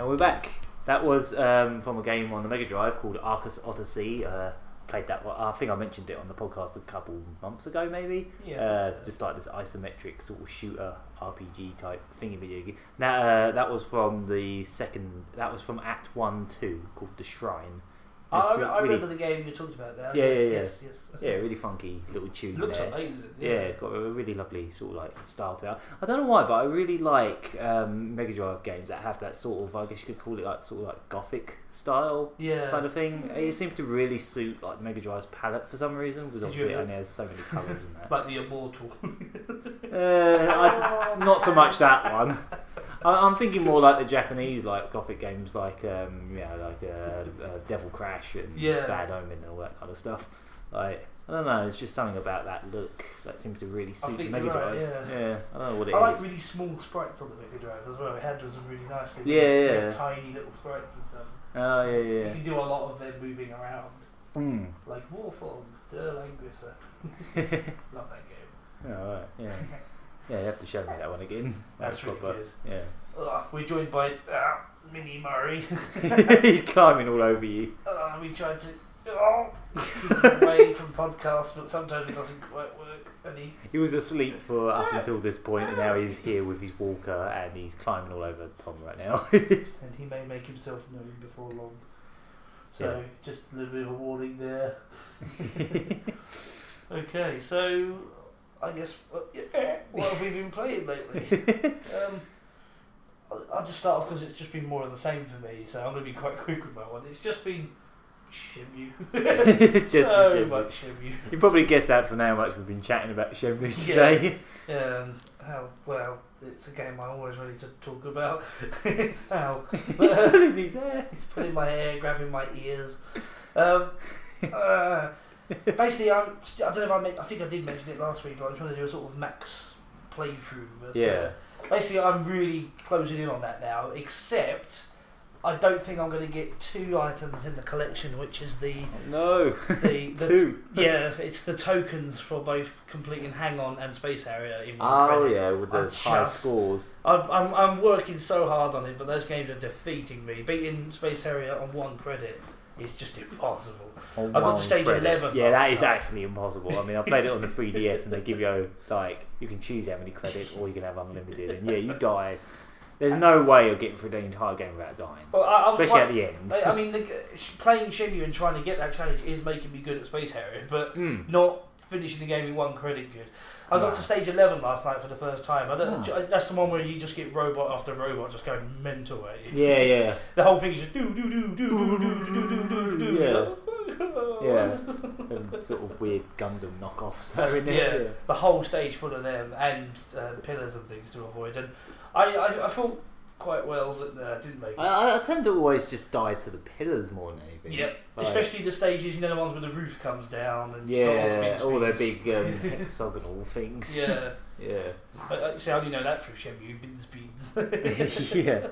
Speaker 2: And we're back. That was from a game on the Mega Drive called Arcus Odyssey. Played that one. I think I mentioned it on the podcast a couple months ago, maybe.
Speaker 1: Yeah.
Speaker 2: Just like this isometric sort of shooter RPG type thingy-majiggy. Now that was from the second. That was from Act 1-2 called The Shrine.
Speaker 1: I remember the game you talked about there. Yes.
Speaker 2: Yeah, really funky little tune.
Speaker 1: Looks
Speaker 2: there.
Speaker 1: amazing.
Speaker 2: Yeah, it's got a really lovely sort of like style to it. I don't know why, but I really like Mega Drive games that have that sort of, I guess you could call it like sort of like gothic style kind of thing. It seems to really suit like Mega Drive's palette for some reason, because obviously it only has so many colours in there.
Speaker 1: Like the Immortal.
Speaker 2: Not so much that one. I'm thinking more like the Japanese like gothic games, like Devil Crash and Bad Omen and all that kind of stuff. Like, I don't know, it's just something about that look that seems to really suit the Mega Drive. Yeah, I don't know what it is.
Speaker 1: I like really small sprites on the Mega Drive as well. It handles them really nicely.
Speaker 2: Yeah.
Speaker 1: Tiny little sprites and stuff.
Speaker 2: Oh yeah.
Speaker 1: You can do a lot of them moving around. Like Warthog, Der Langrisser. Love that game.
Speaker 2: Oh, right. Yeah. Yeah, you have to show me that one again.
Speaker 1: That's really good.
Speaker 2: Yeah.
Speaker 1: We're joined by Mini Murray.
Speaker 2: He's climbing all over you.
Speaker 1: We tried to keep him away from podcasts, but sometimes it doesn't quite work. And
Speaker 2: he was asleep for up until this point, and now he's here with his walker, and he's climbing all over Tom right now.
Speaker 1: And he may make himself known before long. So, just a little bit of a warning there. Okay, so I guess what have we been playing lately? I'll just start off because it's just been more of the same for me, so I'm going to be quite quick with my one. It's just been Shenmue. So much Shenmue.
Speaker 2: You probably guessed that from how much we've been chatting about Shenmue today.
Speaker 1: How well it's a game I'm always ready to talk about. How
Speaker 2: he's pulling his hair.
Speaker 1: He's pulling my hair, grabbing my ears. Basically, I don't know if I think I did mention it last week, but I'm trying to do a sort of max playthrough. But, basically, I'm really closing in on that now, except I don't think I'm going to get 2 items in the collection, which is the two. Yeah, it's the tokens for both completing Hang On and Space Harrier in one credit.
Speaker 2: With the high scores.
Speaker 1: I'm working so hard on it, but those games are defeating me. Beating Space Harrier on 1 credit is just impossible. I got to stage 11.
Speaker 2: Yeah, that is actually impossible. I mean, I played it on the 3DS, and they give you you can choose how many credits, or you can have unlimited, and you die. There's no way of getting through the entire game without dying. Well, especially at the end.
Speaker 1: I mean, playing Shenmue and trying to get that challenge is making me good at Space Harrier, but not finishing the game in 1 credit good. I got to stage 11 last night for the first time. That's the one where you just get robot after robot just going mental at you.
Speaker 2: Yeah.
Speaker 1: The whole thing is just do.
Speaker 2: Yeah. Sort of weird Gundam knockoffs.
Speaker 1: The whole stage full of them and pillars and things to avoid. And I thought quite well that I didn't make it.
Speaker 2: I tend to always just die to the pillars more than anything.
Speaker 1: Yep. Especially the stages, the ones where the roof comes down and
Speaker 2: all the big hexagonal things.
Speaker 1: Yeah. But I only know that through Shenmue, Beans.
Speaker 2: Yeah.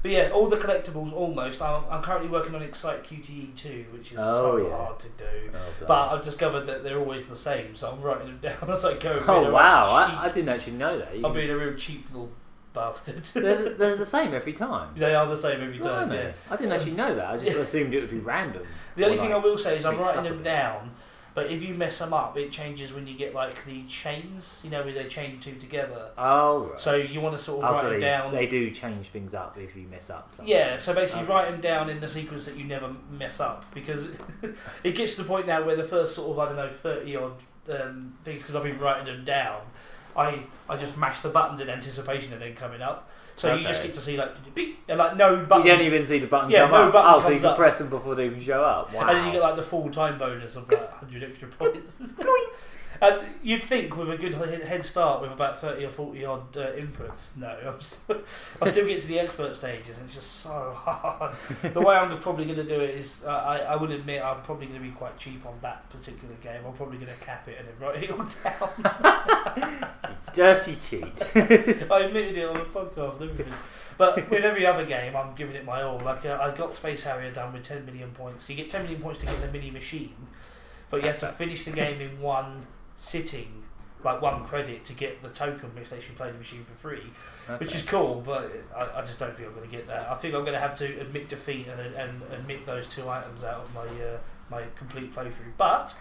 Speaker 1: But yeah, all the collectibles almost. I'm currently working on Excite QTE 2, which is hard to do. But I've discovered that they're always the same, so I'm writing them down as I go.
Speaker 2: Oh wow, I didn't actually know that.
Speaker 1: I'm being a real cheap little bastard.
Speaker 2: They're the same every time.
Speaker 1: They are the same every time, yeah.
Speaker 2: I didn't actually know that. I just assumed it would be random.
Speaker 1: The only thing I will say is I'm writing them down, but if you mess them up, it changes when you get the chains, where they chain 2 together.
Speaker 2: Oh, right.
Speaker 1: So you want to sort of write them down.
Speaker 2: They do change things up if you mess up something.
Speaker 1: Yeah, so basically write them down in the sequence that you never mess up, because it gets to the point now where the first sort of, 30 odd things, because I've been writing them down, I just mash the buttons in anticipation of them coming up. So you just get to see beep, and no button.
Speaker 2: You don't even see the button come up.
Speaker 1: Button
Speaker 2: so you can press them before they even show up. Wow.
Speaker 1: And then you get the full time bonus of 100 extra points. And you'd think with a good head start with about 30 or 40 odd inputs. No, I still get to the expert stages, and it's just so hard. The way I'm probably going to do it is, I would admit I'm probably going to be quite cheap on that particular game. I'm probably going to cap it and then write it all down.
Speaker 2: Dirty cheat.
Speaker 1: I admitted it on the podcast and everything. But with every other game, I'm giving it my all. I got Space Harrier done with 10 million points. You get 10 million points to get the mini machine, but you have to finish the game in 1 sitting like 1 credit to get the token which they should play the machine for free, which is cool. But I just don't think I'm going to get that. I think I'm going to have to admit defeat and admit those 2 items out of my complete playthrough. But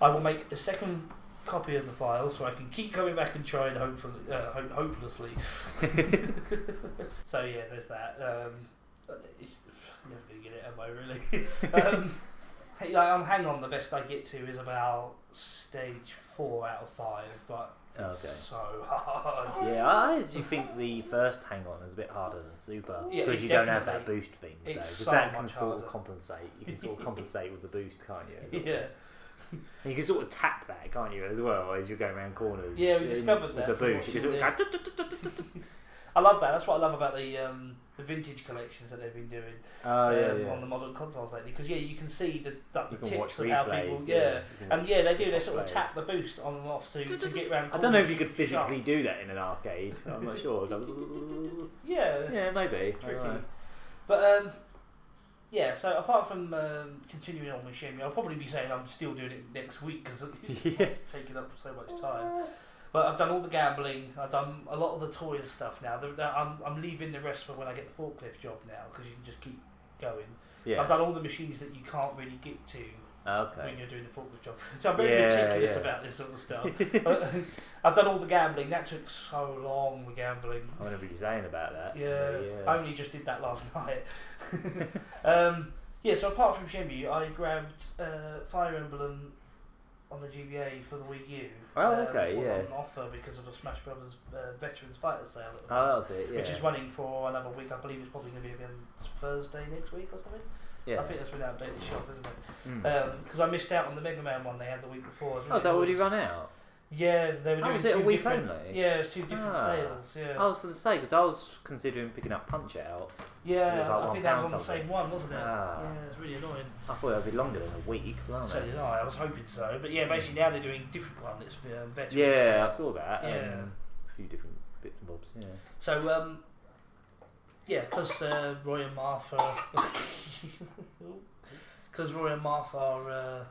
Speaker 1: I will make a second copy of the file so I can keep coming back and trying hopelessly. So yeah, there's that. It's never going to get it, am I really? On Hang On, the best I get to is about stage 4 out of 5, but it's so hard.
Speaker 2: Yeah, I actually think the first Hang On is a bit harder than Super because you don't have that boost thing. So that can sort of compensate. You can sort of compensate with the boost, can't you?
Speaker 1: Yeah.
Speaker 2: And you can sort of tap that, can't you, as well, as you're going around corners.
Speaker 1: Yeah, we discovered that.
Speaker 2: With the boost. You can sort of
Speaker 1: I love that. That's what I love about the vintage collections that they've been doing on the modern consoles lately. Because you can see the tips of how people they do. They sort of tap the boost on and off to get around corners.
Speaker 2: I don't know if you could physically do that in an arcade. I'm not sure. Yeah, maybe.
Speaker 1: Tricky. But so apart from continuing on with Shenmue, I'll probably be saying I'm still doing it next week because it's taking up so much time. But I've done all the gambling. I've done a lot of the toys stuff now. I'm leaving the rest for when I get the forklift job now because you can just keep going. Yeah. I've done all the machines that you can't really get to when you're doing the forklift job. So I'm very meticulous about this sort of stuff. I've done all the gambling. That took so long, the gambling.
Speaker 2: I remember you saying about that.
Speaker 1: Yeah. I only just did that last night. So apart from Shenmue, I grabbed Fire Emblem on the GBA for the Wii U.
Speaker 2: Was
Speaker 1: on offer because of a Smash Brothers Veterans Fighter sale at the
Speaker 2: moment, that was it,
Speaker 1: which is running for another week. I believe it's probably going to be on Thursday next week or something. I think that's been out of the shop, isn't it? Because I missed out on the Mega Man one they had the week before.
Speaker 2: Has that already run out?
Speaker 1: Yeah, they were doing
Speaker 2: was it
Speaker 1: two
Speaker 2: a week
Speaker 1: different.
Speaker 2: Only?
Speaker 1: Yeah, it was 2 different sales. Yeah.
Speaker 2: I was going to say because I was considering picking up Punch Out.
Speaker 1: Yeah, I think that was on the same one, wasn't it? Yeah, it's really annoying.
Speaker 2: I thought it would be longer than a week.
Speaker 1: So did I. I was hoping so, but basically now they're doing a different one. It's veterans.
Speaker 2: Yeah, I saw that.
Speaker 1: Yeah,
Speaker 2: a few different bits and bobs. Yeah.
Speaker 1: So because Roy and Martha, are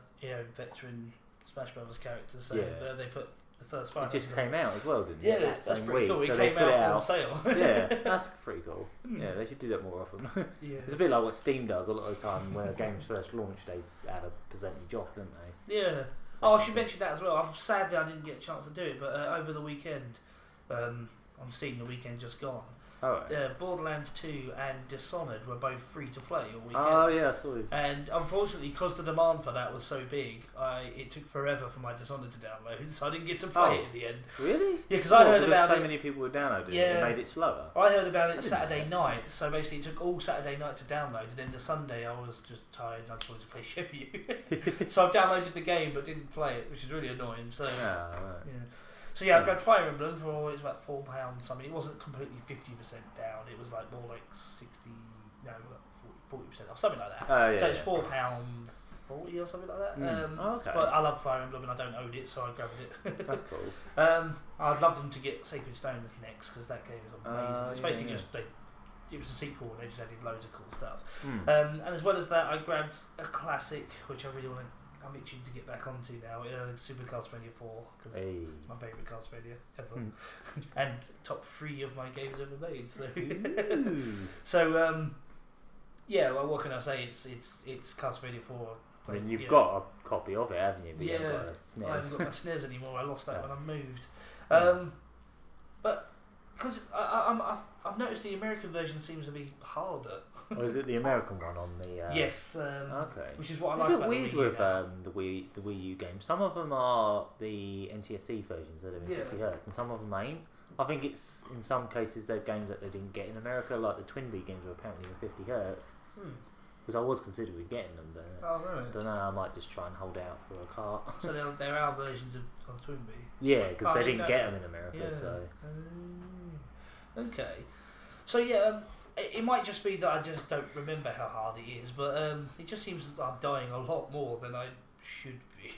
Speaker 1: veteran Smash Brothers characters, so they put the first fight.
Speaker 2: It just came out as well, didn't it?
Speaker 1: Yeah, that's pretty
Speaker 2: week.
Speaker 1: cool.
Speaker 2: So
Speaker 1: it
Speaker 2: they
Speaker 1: came
Speaker 2: put
Speaker 1: out
Speaker 2: it
Speaker 1: on sale.
Speaker 2: Yeah, that's pretty cool. Yeah, they should do that more often. It's a bit like what Steam does a lot of the time. When games first launch, they add a percentage off, don't they?
Speaker 1: Yeah. I should mention that as well. Sadly, I didn't get a chance to do it, but over the weekend, on Steam, the weekend just gone. Borderlands 2 and Dishonored were both free to play all weekend.
Speaker 2: Oh yeah, I saw it.
Speaker 1: And unfortunately, because the demand for that was so big, it took forever for my Dishonored to download, so I didn't get to play it in the end.
Speaker 2: Really?
Speaker 1: Yeah, because I heard about
Speaker 2: so many people were downloading it. It made it slower.
Speaker 1: I heard about it Saturday night, so basically it took all Saturday night to download, and then the Sunday I was just tired and I just wanted to play Shenmue. So I downloaded the game but didn't play it, which is really annoying. So So I grabbed Fire Emblem for it's about £4 something. It wasn't completely 50% down. It was like more like 40% off, something like that. So it's £4.40 or something like that. But I love Fire Emblem and I don't own it, so I grabbed it.
Speaker 2: That's cool.
Speaker 1: I'd love them to get Sacred Stones next because that game is amazing. It's basically just it was a sequel and they just added loads of cool stuff. And as well as that, I grabbed a classic which I really want to. I'm itching to get back onto now. Super Castlevania 4 because it's my favourite Castlevania ever, and top 3 of my games ever made. So, what can I say? It's Castlevania 4.
Speaker 2: I mean, you've got a copy of it, haven't you? But you haven't got a SNES.
Speaker 1: I haven't got my SNES anymore. I lost that when I moved. But because I've noticed the American version seems to be harder.
Speaker 2: Or is it the American one on the?
Speaker 1: Yes. Which is what I like
Speaker 2: about
Speaker 1: the Wii
Speaker 2: U. With the Wii U games. Some of them are the NTSC versions that are in 60 Hz, and some of them ain't. I think it's in some cases they're games that they didn't get in America, like the Twinbee games were apparently in 50 Hz. Because I was considering getting them, but I don't know. I might just try and hold out for a cart.
Speaker 1: So there are versions of Twinbee.
Speaker 2: Yeah, because they didn't get them in America. So.
Speaker 1: Okay. So it might just be that I just don't remember how hard it is, but it just seems that I'm dying a lot more than I should be.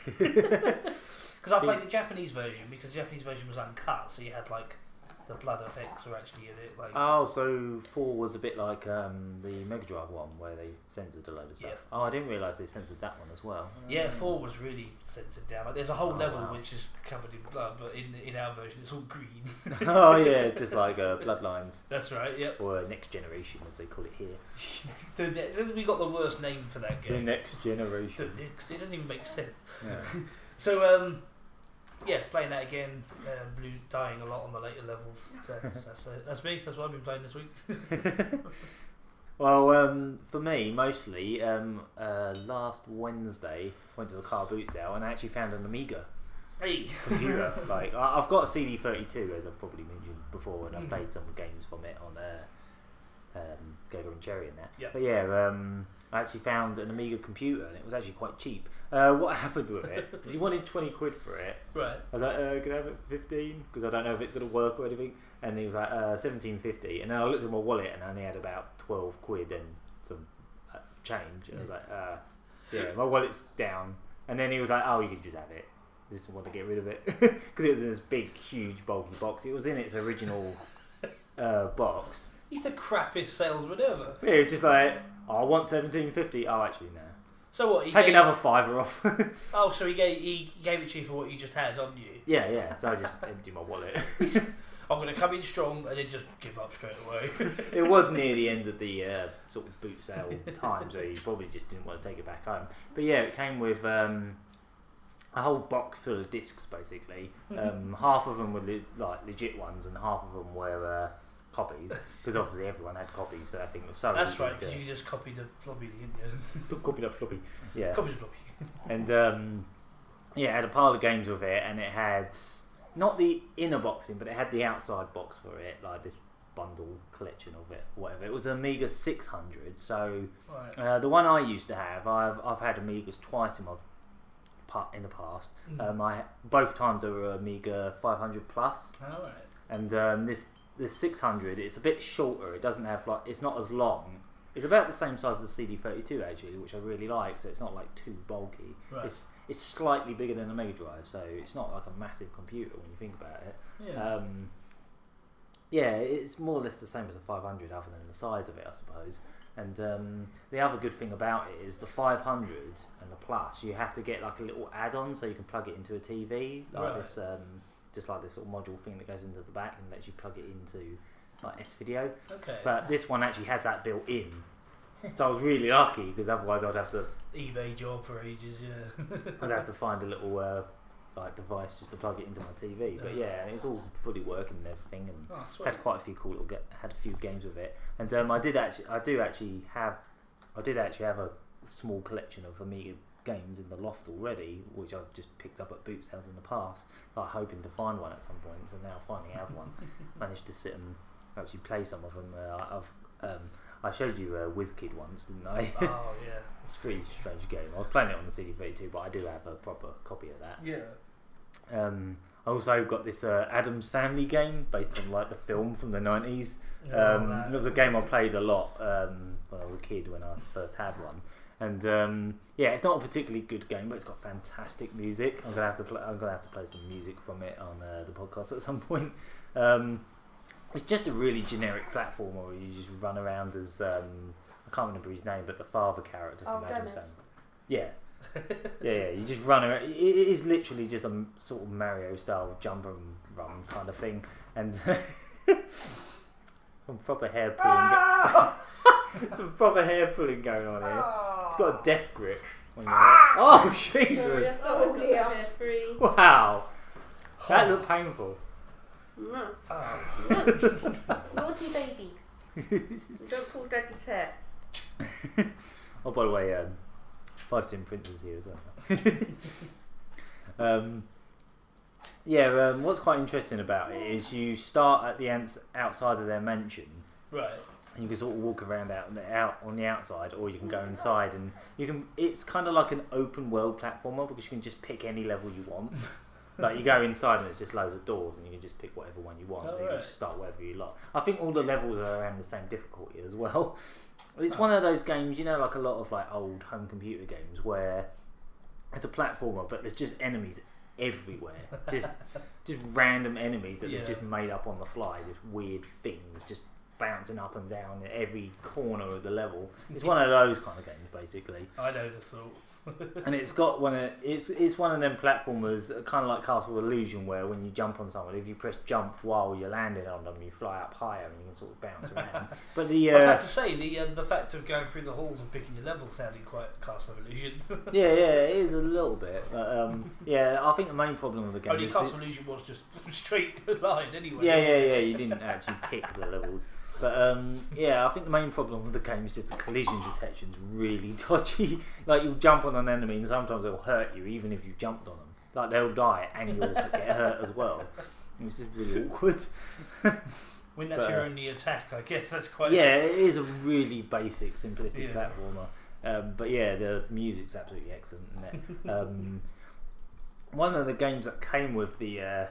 Speaker 1: Because I played the Japanese version, because the Japanese version was uncut, so you had like the blood effects were actually in it. Like,
Speaker 2: oh, so 4 was a bit like the Mega Drive one where they censored a load of stuff.
Speaker 1: Yeah.
Speaker 2: Oh, I didn't realise they censored that one as well.
Speaker 1: yeah, 4 was really censored down. Like, there's a whole level
Speaker 2: wow.
Speaker 1: which is covered in blood, but in our version it's all green.
Speaker 2: Oh yeah, just like Bloodlines.
Speaker 1: That's right. Yep.
Speaker 2: Or Next Generation, as they call it here.
Speaker 1: We got the worst name for that game.
Speaker 2: The Next Generation.
Speaker 1: The next. It doesn't even make sense.
Speaker 2: Yeah.
Speaker 1: So yeah, playing that again, dying a lot on the later levels. That's me. That's what I've been playing this week.
Speaker 2: Well, for me, mostly, last Wednesday, went to the car boot sale and I actually found an Amiga computer. Like, I've got a CD32, as I've probably mentioned before, and I've played some games from it on Gagaman Cherry and that.
Speaker 1: Yep.
Speaker 2: But yeah, I actually found an Amiga computer and it was actually quite cheap. What happened with it? Because he wanted 20 quid for it.
Speaker 1: Right.
Speaker 2: I was like, can I have it for 15? Because I don't know if it's going to work or anything. And he was like, 17.50. And then I looked at my wallet and I only had about 12 quid and some change. And I was like, yeah, my wallet's down. And then he was like, oh, you can just have it. I just want to get rid of it. Because it was in this big, huge, bulky box. It was in its original box.
Speaker 1: He's the crappiest salesman ever.
Speaker 2: Yeah, it was just like, oh, I want 17.50. Oh, actually, no.
Speaker 1: So what?
Speaker 2: Take another $5 off.
Speaker 1: Oh, so he gave it to you for what you just had on you?
Speaker 2: Yeah. So I just emptied my wallet.
Speaker 1: I'm going to come in strong and then just give up straight away.
Speaker 2: It was near the end of the sort of boot sale time, so you probably just didn't want to take it back home. But yeah, it came with a whole box full of discs, basically. Half of them were legit ones, and half of them were copies, because obviously everyone had copies, but I think it was so
Speaker 1: That's
Speaker 2: easy
Speaker 1: right, because you just copied the floppy, didn't you?
Speaker 2: Copied that floppy, yeah.
Speaker 1: Copied the floppy.
Speaker 2: And yeah, it had a pile of games with it, and it had not the inner boxing, but it had the outside box for it, like this bundle collection of it, whatever. It was an Amiga 600, so
Speaker 1: right.
Speaker 2: the one I used to have, I've had Amigas twice in the past. Both times they were Amiga 500 plus.
Speaker 1: All right.
Speaker 2: And this 600, it's a bit shorter. It doesn't have it's not as long. It's about the same size as the CD32 actually, which I really like. So it's not like too bulky.
Speaker 1: Right.
Speaker 2: It's slightly bigger than a Mega Drive, so it's not like a massive computer when you think about it.
Speaker 1: Yeah.
Speaker 2: Yeah, it's more or less the same as a 500, other than the size of it, I suppose. And the other good thing about it is the 500 and the Plus, you have to get like a little add-on so you can plug it into a TV, like this, just like this little module thing that goes into the back and lets you plug it into like S-Video.
Speaker 1: Okay.
Speaker 2: But this one actually has that built in, so I was really lucky, because otherwise I'd have to
Speaker 1: eBay job for ages. Yeah.
Speaker 2: I'd have to find a little device just to plug it into my TV. But yeah, it was all fully working and everything, and had quite a few cool little had a few games with it. And I did actually have a small collection of Amiga games in the loft already, which I've just picked up at boot sales in the past, like hoping to find one at some point. So now I finally have one. Managed to sit and actually play some of them. I showed you WizKid once, didn't I?
Speaker 1: Oh yeah,
Speaker 2: it's a pretty strange game. I was playing it on the CD32, but I do have a proper copy of that.
Speaker 1: Yeah.
Speaker 2: I also got this Addams Family game based on like the film from the 90s. It was a game I played a lot when I was a kid, when I first had one. And yeah, it's not a particularly good game, but it's got fantastic music. I'm gonna have to play some music from it on the podcast at some point. It's just a really generic platformer where you just run around as I can't remember his name, but the father character from Addams Family. Yeah. Yeah. You just run around. It is literally just a sort of Mario style jump and run kind of thing, and some proper hair pulling. Some proper hair pulling going on here. It's got a death grip. Oh Jesus!
Speaker 3: Oh dear.
Speaker 2: Wow, that looked painful.
Speaker 3: Naughty baby. Don't pull daddy's hair.
Speaker 2: Oh, by the way, 5 Tin Princess here as well. Yeah, what's quite interesting about it is you start at the outside of their mansion.
Speaker 1: Right.
Speaker 2: And you can sort of walk around out on the outside, or you can go inside, and you can. It's kind of like an open world platformer, because you can just pick any level you want. Like you go inside and there's just loads of doors, and you can just pick whatever one you want. So you can just start wherever you like. I think all the levels are around the same difficulty as well. It's one of those games, like a lot of like old home computer games where it's a platformer, but there's just enemies everywhere. Just random enemies that they've just made up on the fly. Just weird things just bouncing up and down at every corner of the level. It's one of those kind of games, basically.
Speaker 1: I know the sort.
Speaker 2: And it's got it's one of them platformers, kind of like Castle Illusion, where when you jump on someone, if you press jump while you're landing on them, you fly up higher and you can sort of bounce around. But I
Speaker 1: was about to say the fact of going through the halls and picking your level sounded quite Castle Illusion.
Speaker 2: yeah, it is a little bit. But yeah, I think the main problem with the game
Speaker 1: is Castle Illusion was just straight line anyway.
Speaker 2: Yeah. You didn't actually pick the levels. But yeah, I think the main problem with the game is just the collision detection's really dodgy. Like, you'll jump on an enemy and sometimes they'll hurt you even if you've jumped on them. Like, they'll die and you'll get hurt as well. It's just really awkward.
Speaker 1: When that's your only attack, I guess that's quite...
Speaker 2: Yeah, it is a really basic, simplistic platformer. But yeah, the music's absolutely excellent in it. One of the games that came with the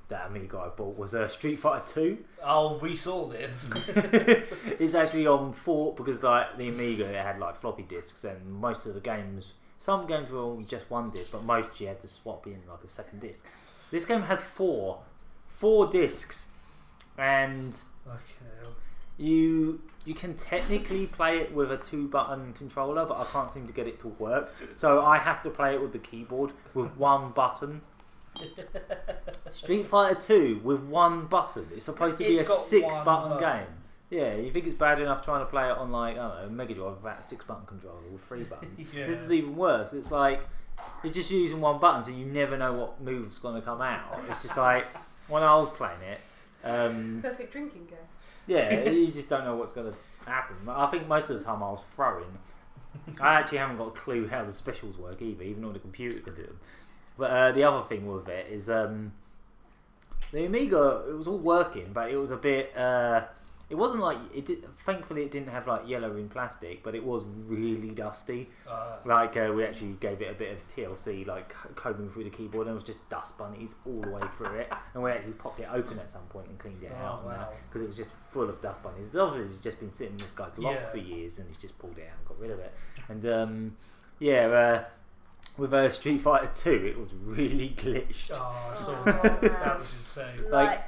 Speaker 2: that Amiga I bought was Street Fighter 2.
Speaker 1: Oh, we saw this.
Speaker 2: It's actually on 4 because like the Amiga, it had like floppy disks, and most of the games, some games were on just one disc, but most you had to swap in like a second disc. This game has four discs, and you can technically play it with a 2-button controller, but I can't seem to get it to work. So I have to play it with the keyboard with one button. Street Fighter 2 with one button. It's supposed to be a 6-button game. Yeah, you think it's bad enough trying to play it on like, I don't know, Mega Drive without a 6-button controller with 3 buttons. This is even worse. It's like you're just using one button, so you never know what move's going to come out. It's just like when I was playing it.
Speaker 4: Perfect drinking game.
Speaker 2: Yeah, you just don't know what's going to happen. I think most of the time I was throwing. I actually haven't got a clue how the specials work either, even though the computer can do them. But the other thing with it is the Amiga, it was all working, but it was a bit... it wasn't like... Thankfully, it didn't have like yellow in plastic, but it was really dusty. Like, we actually gave it a bit of TLC, like combing through the keyboard, and it was just dust bunnies all the way through it. And we actually popped it open at some point and cleaned it out. Because it was just full of dust bunnies. It's obviously just been sitting in this guy's loft for years, and he's just pulled it out and got rid of it. And, with Street Fighter 2, it was really glitched.
Speaker 1: Oh, I saw that. That was insane.
Speaker 3: Like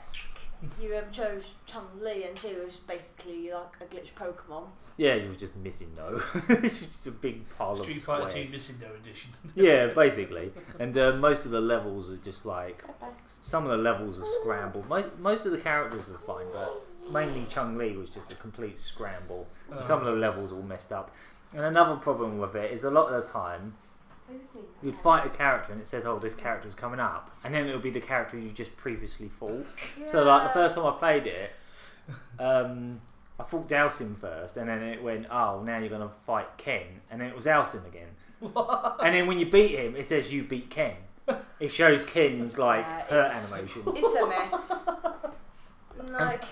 Speaker 3: you chose Chun-Li and she was basically like a glitch Pokemon.
Speaker 2: Yeah, she was just missing no. It was just a big pile
Speaker 1: Street
Speaker 2: of
Speaker 1: Fighter
Speaker 2: squares.
Speaker 1: 2 missing no edition.
Speaker 2: Yeah, basically. And most of the levels are just like... Some of the levels are scrambled. Most of the characters are fine, but mainly Chun-Li was just a complete scramble. Some of the levels all messed up. And another problem with it is a lot of the time... You'd fight a character and it said, oh, this character's coming up, and then it would be the character you just previously fought. So like the first time I played it, I fought Dowsin first, and then it went, oh, now you're going to fight Ken, and then it was Dowsin again.
Speaker 1: What?
Speaker 2: And then when you beat him, it says you beat Ken. It shows Ken's like hurt animation.
Speaker 3: It's a mess. Like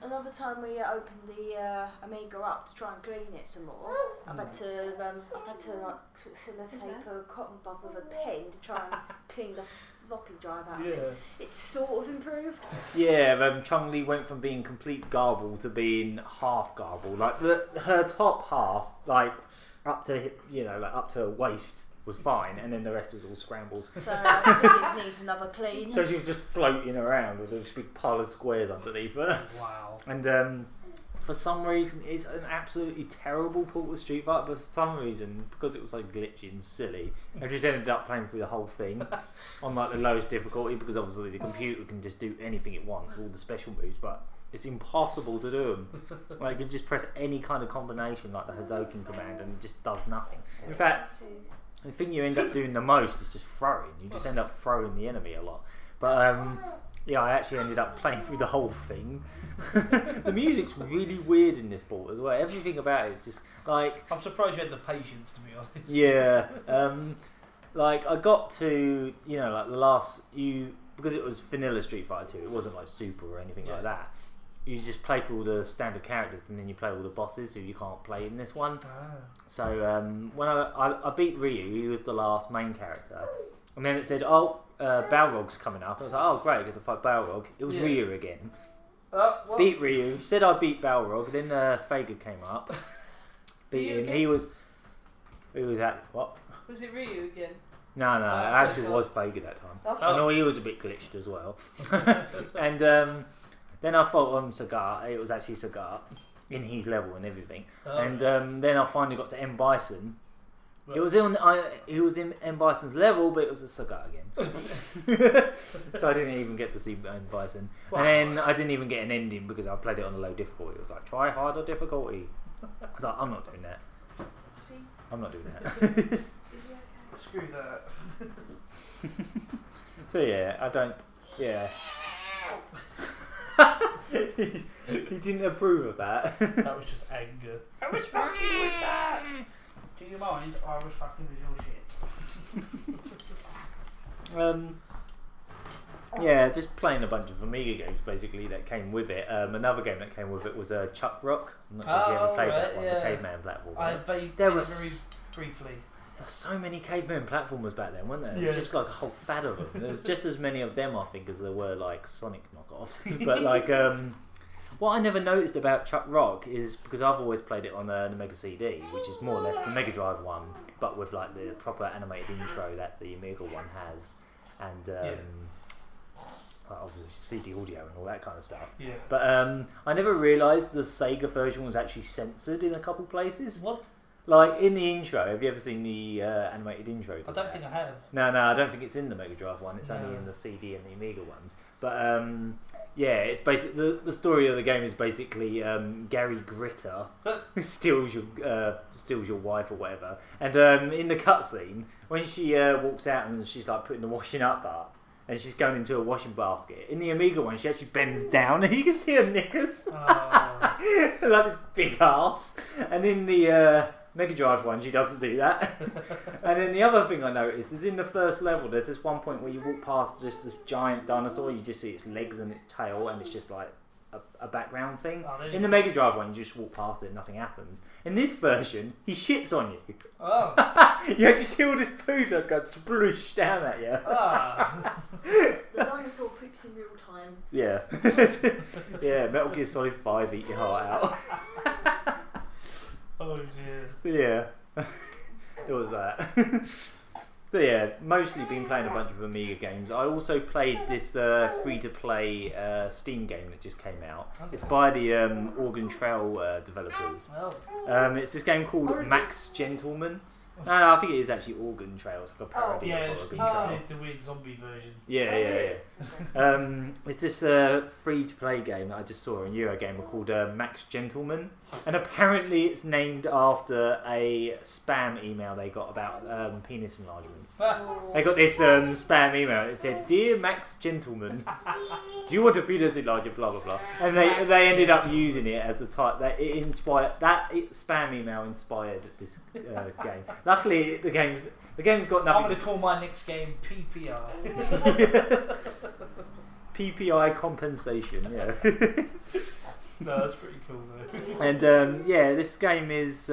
Speaker 3: another time we opened the Amiga up to try and clean it some more. I've had to like sort of sellotape a cotton bud with a pen to try and clean the floppy drive out of it. It's sort of improved. Yeah,
Speaker 2: Chun-Li went from being complete garble to being half garble. Like her top half, like up to up to her waist, was fine, and then the rest was all scrambled.
Speaker 3: So I think it needs another clean.
Speaker 2: So she was just floating around with this big pile of squares underneath her.
Speaker 1: Wow.
Speaker 2: And for some reason, it's an absolutely terrible port of Street Fighter, but for some reason, because it was so glitchy and silly, I just ended up playing through the whole thing on like the lowest difficulty, because obviously the computer can just do anything it wants, all the special moves, but it's impossible to do them. Like, you can just press any kind of combination, like the Hadouken command, and it just does nothing. In fact, the thing you end up doing the most is just throwing. You just end up throwing the enemy a lot. But yeah, I actually ended up playing through the whole thing. The music's really weird in this port as well. Everything about it is just like...
Speaker 1: I'm surprised you had the patience, to be honest.
Speaker 2: Yeah. Like, I got to, like the last... Because it was vanilla Street Fighter 2, it wasn't like Super or anything like that. You just play through all the standard characters and then you play all the bosses who you can't play in this one. So when I beat Ryu, he was the last main character. And then it said, oh, Balrog's coming up. I was like, oh great, I get to fight Balrog. It was Ryu again. Beat Ryu. Said I beat Balrog. Then Fager came up. Beat him. He was at... What?
Speaker 4: Was it Ryu again?
Speaker 2: No, it actually was Vega that time.
Speaker 3: Okay.
Speaker 2: I know he was a bit glitched as well. And then I thought Cigar, it was actually Cigar in his level and everything. And then I finally got to M Bison. Right. It was in M Bison's level, but it was a Cigar again. So I didn't even get to see M Bison. Wow. And then I didn't even get an ending because I played it on a low difficulty. It was like, try harder difficulty. I was like, I'm not doing that.
Speaker 3: See?
Speaker 2: I'm not doing that.
Speaker 1: Screw that.
Speaker 2: So yeah, I don't. Yeah. He didn't approve of that.
Speaker 1: That was just anger. I was fucking with that. Do you mind? I was fucking with your shit.
Speaker 2: Yeah, just playing a bunch of Amiga games basically that came with it. Another game that came with it was Chuck Rock. I'm not sure if you ever played that one, the caveman platform.
Speaker 1: I played
Speaker 2: there
Speaker 1: was very briefly.
Speaker 2: There were so many caveman platformers back then, weren't there?
Speaker 1: Yeah.
Speaker 2: Just like a whole fad of them. There's just as many of them, I think, as there were like Sonic knockoffs. But like, what I never noticed about Chuck Rock is because I've always played it on the Mega CD, which is more or less the Mega Drive one, but with like the proper animated intro that the Amiga one has, and obviously CD audio and all that kind of stuff.
Speaker 1: Yeah.
Speaker 2: But I never realised the Sega version was actually censored in a couple places.
Speaker 1: What?
Speaker 2: Like in the intro, have you ever seen the animated intro?
Speaker 1: I don't think I have.
Speaker 2: No, I don't think it's in the Mega Drive one. It's only in the CD and the Amiga ones. But yeah, it's basically the story of the game is basically Gary Gritter steals your wife or whatever, and in the cutscene when she walks out and she's like putting the washing up. And she's going into a washing basket. In the Amiga one, she actually bends down and you can see her knickers. Oh. Like this big ass. And in the Mega Drive one, she doesn't do that. And then the other thing I noticed is in the first level, there's this one point where you walk past just this giant dinosaur, you just see its legs and its tail, and it's just like a background thing. Oh, in the Mega Drive one, you just walk past it and nothing happens. In this version, he shits on you. Oh. You actually see all this poo that goes sploosh down at you.
Speaker 3: Ah. The dinosaur poops in real time.
Speaker 2: Yeah. Yeah, Metal Gear Solid 5 eat your heart out.
Speaker 1: Oh dear.
Speaker 2: Yeah. It was that. So yeah, mostly been playing a bunch of Amiga games. I also played this free-to-play Steam game that just came out. Okay. It's by the Oregon Trail developers. Oh. It's this game called Max Gentleman. No, I think it is actually Oregon Trail. It's like a parody of Oregon Trail.
Speaker 1: The weird zombie version.
Speaker 2: Yeah. It's this free-to-play game that I just saw, a Eurogamer called Max Gentleman, and apparently it's named after a spam email they got about penis enlargement. They got this spam email. It said, "Dear Max Gentleman, do you want a penis enlargement? Blah blah blah." And they ended up using it as the type that it inspired. Spam email inspired this game. Luckily, the game's got nothing.
Speaker 1: I'm going to call my next game PPI.
Speaker 2: PPI compensation, yeah.
Speaker 1: No, that's pretty cool though.
Speaker 2: And yeah, this game is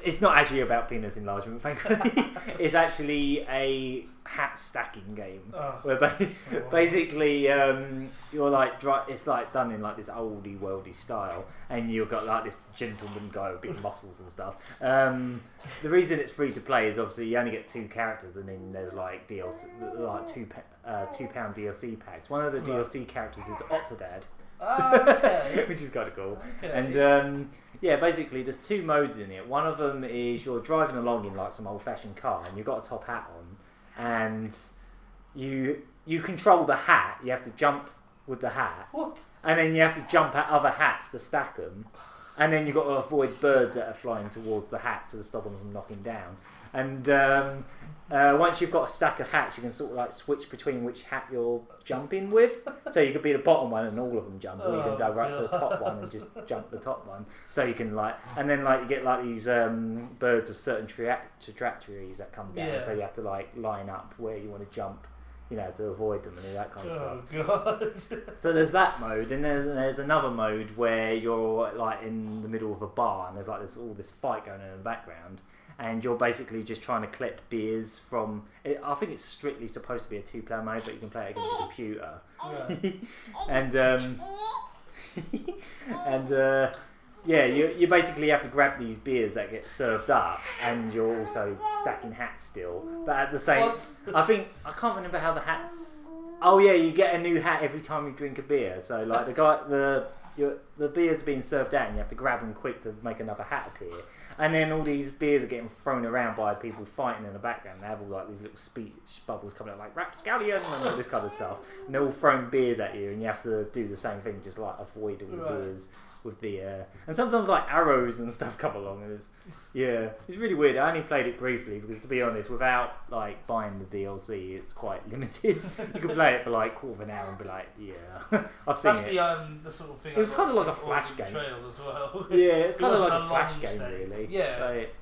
Speaker 2: it's not actually about penis enlargement, thankfully. It's actually a hat stacking game where basically you're like it's like done in like this oldie worldy style, and you've got like this gentleman guy with big muscles and stuff. The reason it's free to play is obviously you only get 2 characters, and then there's like DLC, like £2 DLC packs. One of the DLC characters is Octodad. Oh, okay. Which is kind of cool. Okay. And yeah, basically there's 2 modes in it. One of them is you're driving along in like some old-fashioned car, and you've got a top hat on, and you control the hat. You have to jump with the hat. What? And then you have to jump at other hats to stack them. And then you've got to avoid birds that are flying towards the hat to stop them from knocking down. And once you've got a stack of hats, you can sort of like switch between which hat you're jumping with. So you could be the bottom one and all of them jump, or you can go right to the top one and just jump the top one. So you can like, and then like you get like these birds with certain trajectories that come down. Yeah. So you have to like line up where you want to jump, you know, to avoid them and all that kind of stuff. Oh god! So there's that mode, and then there's another mode where you're like in the middle of a bar, and there's like all this fight going on in the background. And you're basically just trying to collect beers from... I think it's strictly supposed to be a 2-player mode, but you can play it against a computer. Yeah. And Yeah, you basically have to grab these beers that get served up, and you're also stacking hats still. But at the same, I can't remember how the hats. Oh yeah, you get a new hat every time you drink a beer. So like the beers are being served out, and you have to grab them quick to make another hat appear. And then all these beers are getting thrown around by people fighting in the background. They have all like these little speech bubbles coming out like rapscallion and all this kind of stuff. And they're all throwing beers at you, and you have to do the same thing, just like avoid all the beers with the and sometimes like arrows and stuff come along, and it's really weird. I only played it briefly because, to be honest, without like buying the DLC, it's quite limited. You can play it for like quarter of an hour and be like, I've seen it.
Speaker 1: That's the sort of thing.
Speaker 2: It was kind of like a flash game.
Speaker 1: As well.
Speaker 2: Yeah, it's kind of like a flash game, really.
Speaker 1: Yeah.
Speaker 2: Like,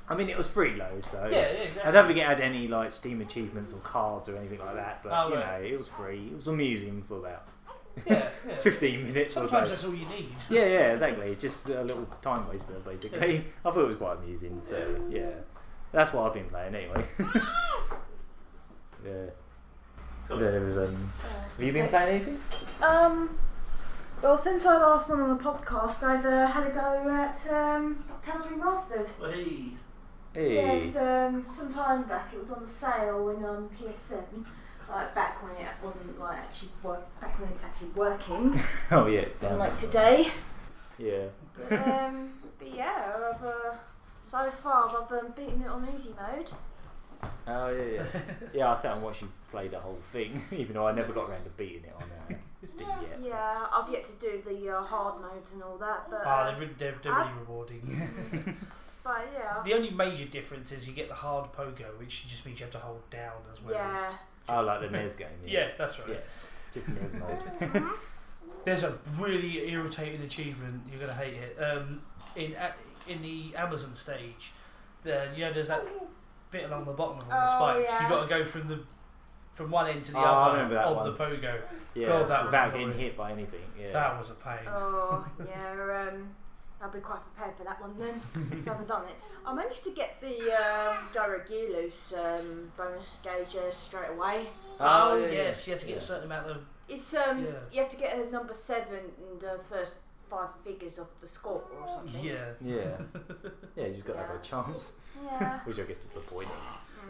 Speaker 2: I mean, it was free though, so
Speaker 1: exactly.
Speaker 2: I don't think it had any like Steam achievements or cards or anything like that. But you know, it was free. It was amusing for about 15 minutes.
Speaker 1: Sometimes that's all you need.
Speaker 2: Yeah, exactly. It's just a little time waster, basically. I thought it was quite amusing, so that's what I've been playing anyway. There was have you been playing anything?
Speaker 3: Well, since I last one on the podcast, I've had a go at Ducktales Remastered.
Speaker 2: Hey.
Speaker 3: Yeah, because some time back it was on sale in PS7. Like back when it wasn't like back when it's actually working.
Speaker 2: Oh yeah.
Speaker 3: Unlike today.
Speaker 2: Yeah.
Speaker 3: But yeah, so far I've beaten it on easy mode.
Speaker 2: Oh yeah. Yeah, I sat and watched you play the whole thing, even though I never got around to beating it on Steam yet.
Speaker 3: Yeah, I've yet to do the hard modes and all that, but
Speaker 1: they're really rewarding.
Speaker 3: But yeah.
Speaker 1: The only major difference is you get the hard pogo, which just means you have to hold down as well as.
Speaker 2: Oh, like the NES game.
Speaker 1: Yeah, that's right.
Speaker 2: Yeah. Just NES mode.
Speaker 1: There's a really irritating achievement. You're gonna hate it. In the Amazon stage, there's that bit along the bottom of all the spikes.
Speaker 3: Yeah.
Speaker 1: You got to go from one end to the other on the pogo.
Speaker 2: Yeah,
Speaker 1: God, that
Speaker 2: without getting hit by anything. Yeah.
Speaker 1: That was a pain.
Speaker 3: Oh yeah. I'll be quite prepared for that one then, because I haven't done it. I managed to get the gyro gear loose bonus gauge straight away.
Speaker 1: Oh yes, you have to get a certain amount of.
Speaker 3: It's you have to get a number 7 in the first 5 figures of the score or something.
Speaker 1: Yeah.
Speaker 2: Yeah, you just got to have a chance.
Speaker 3: Yeah.
Speaker 2: Which I guess is the point.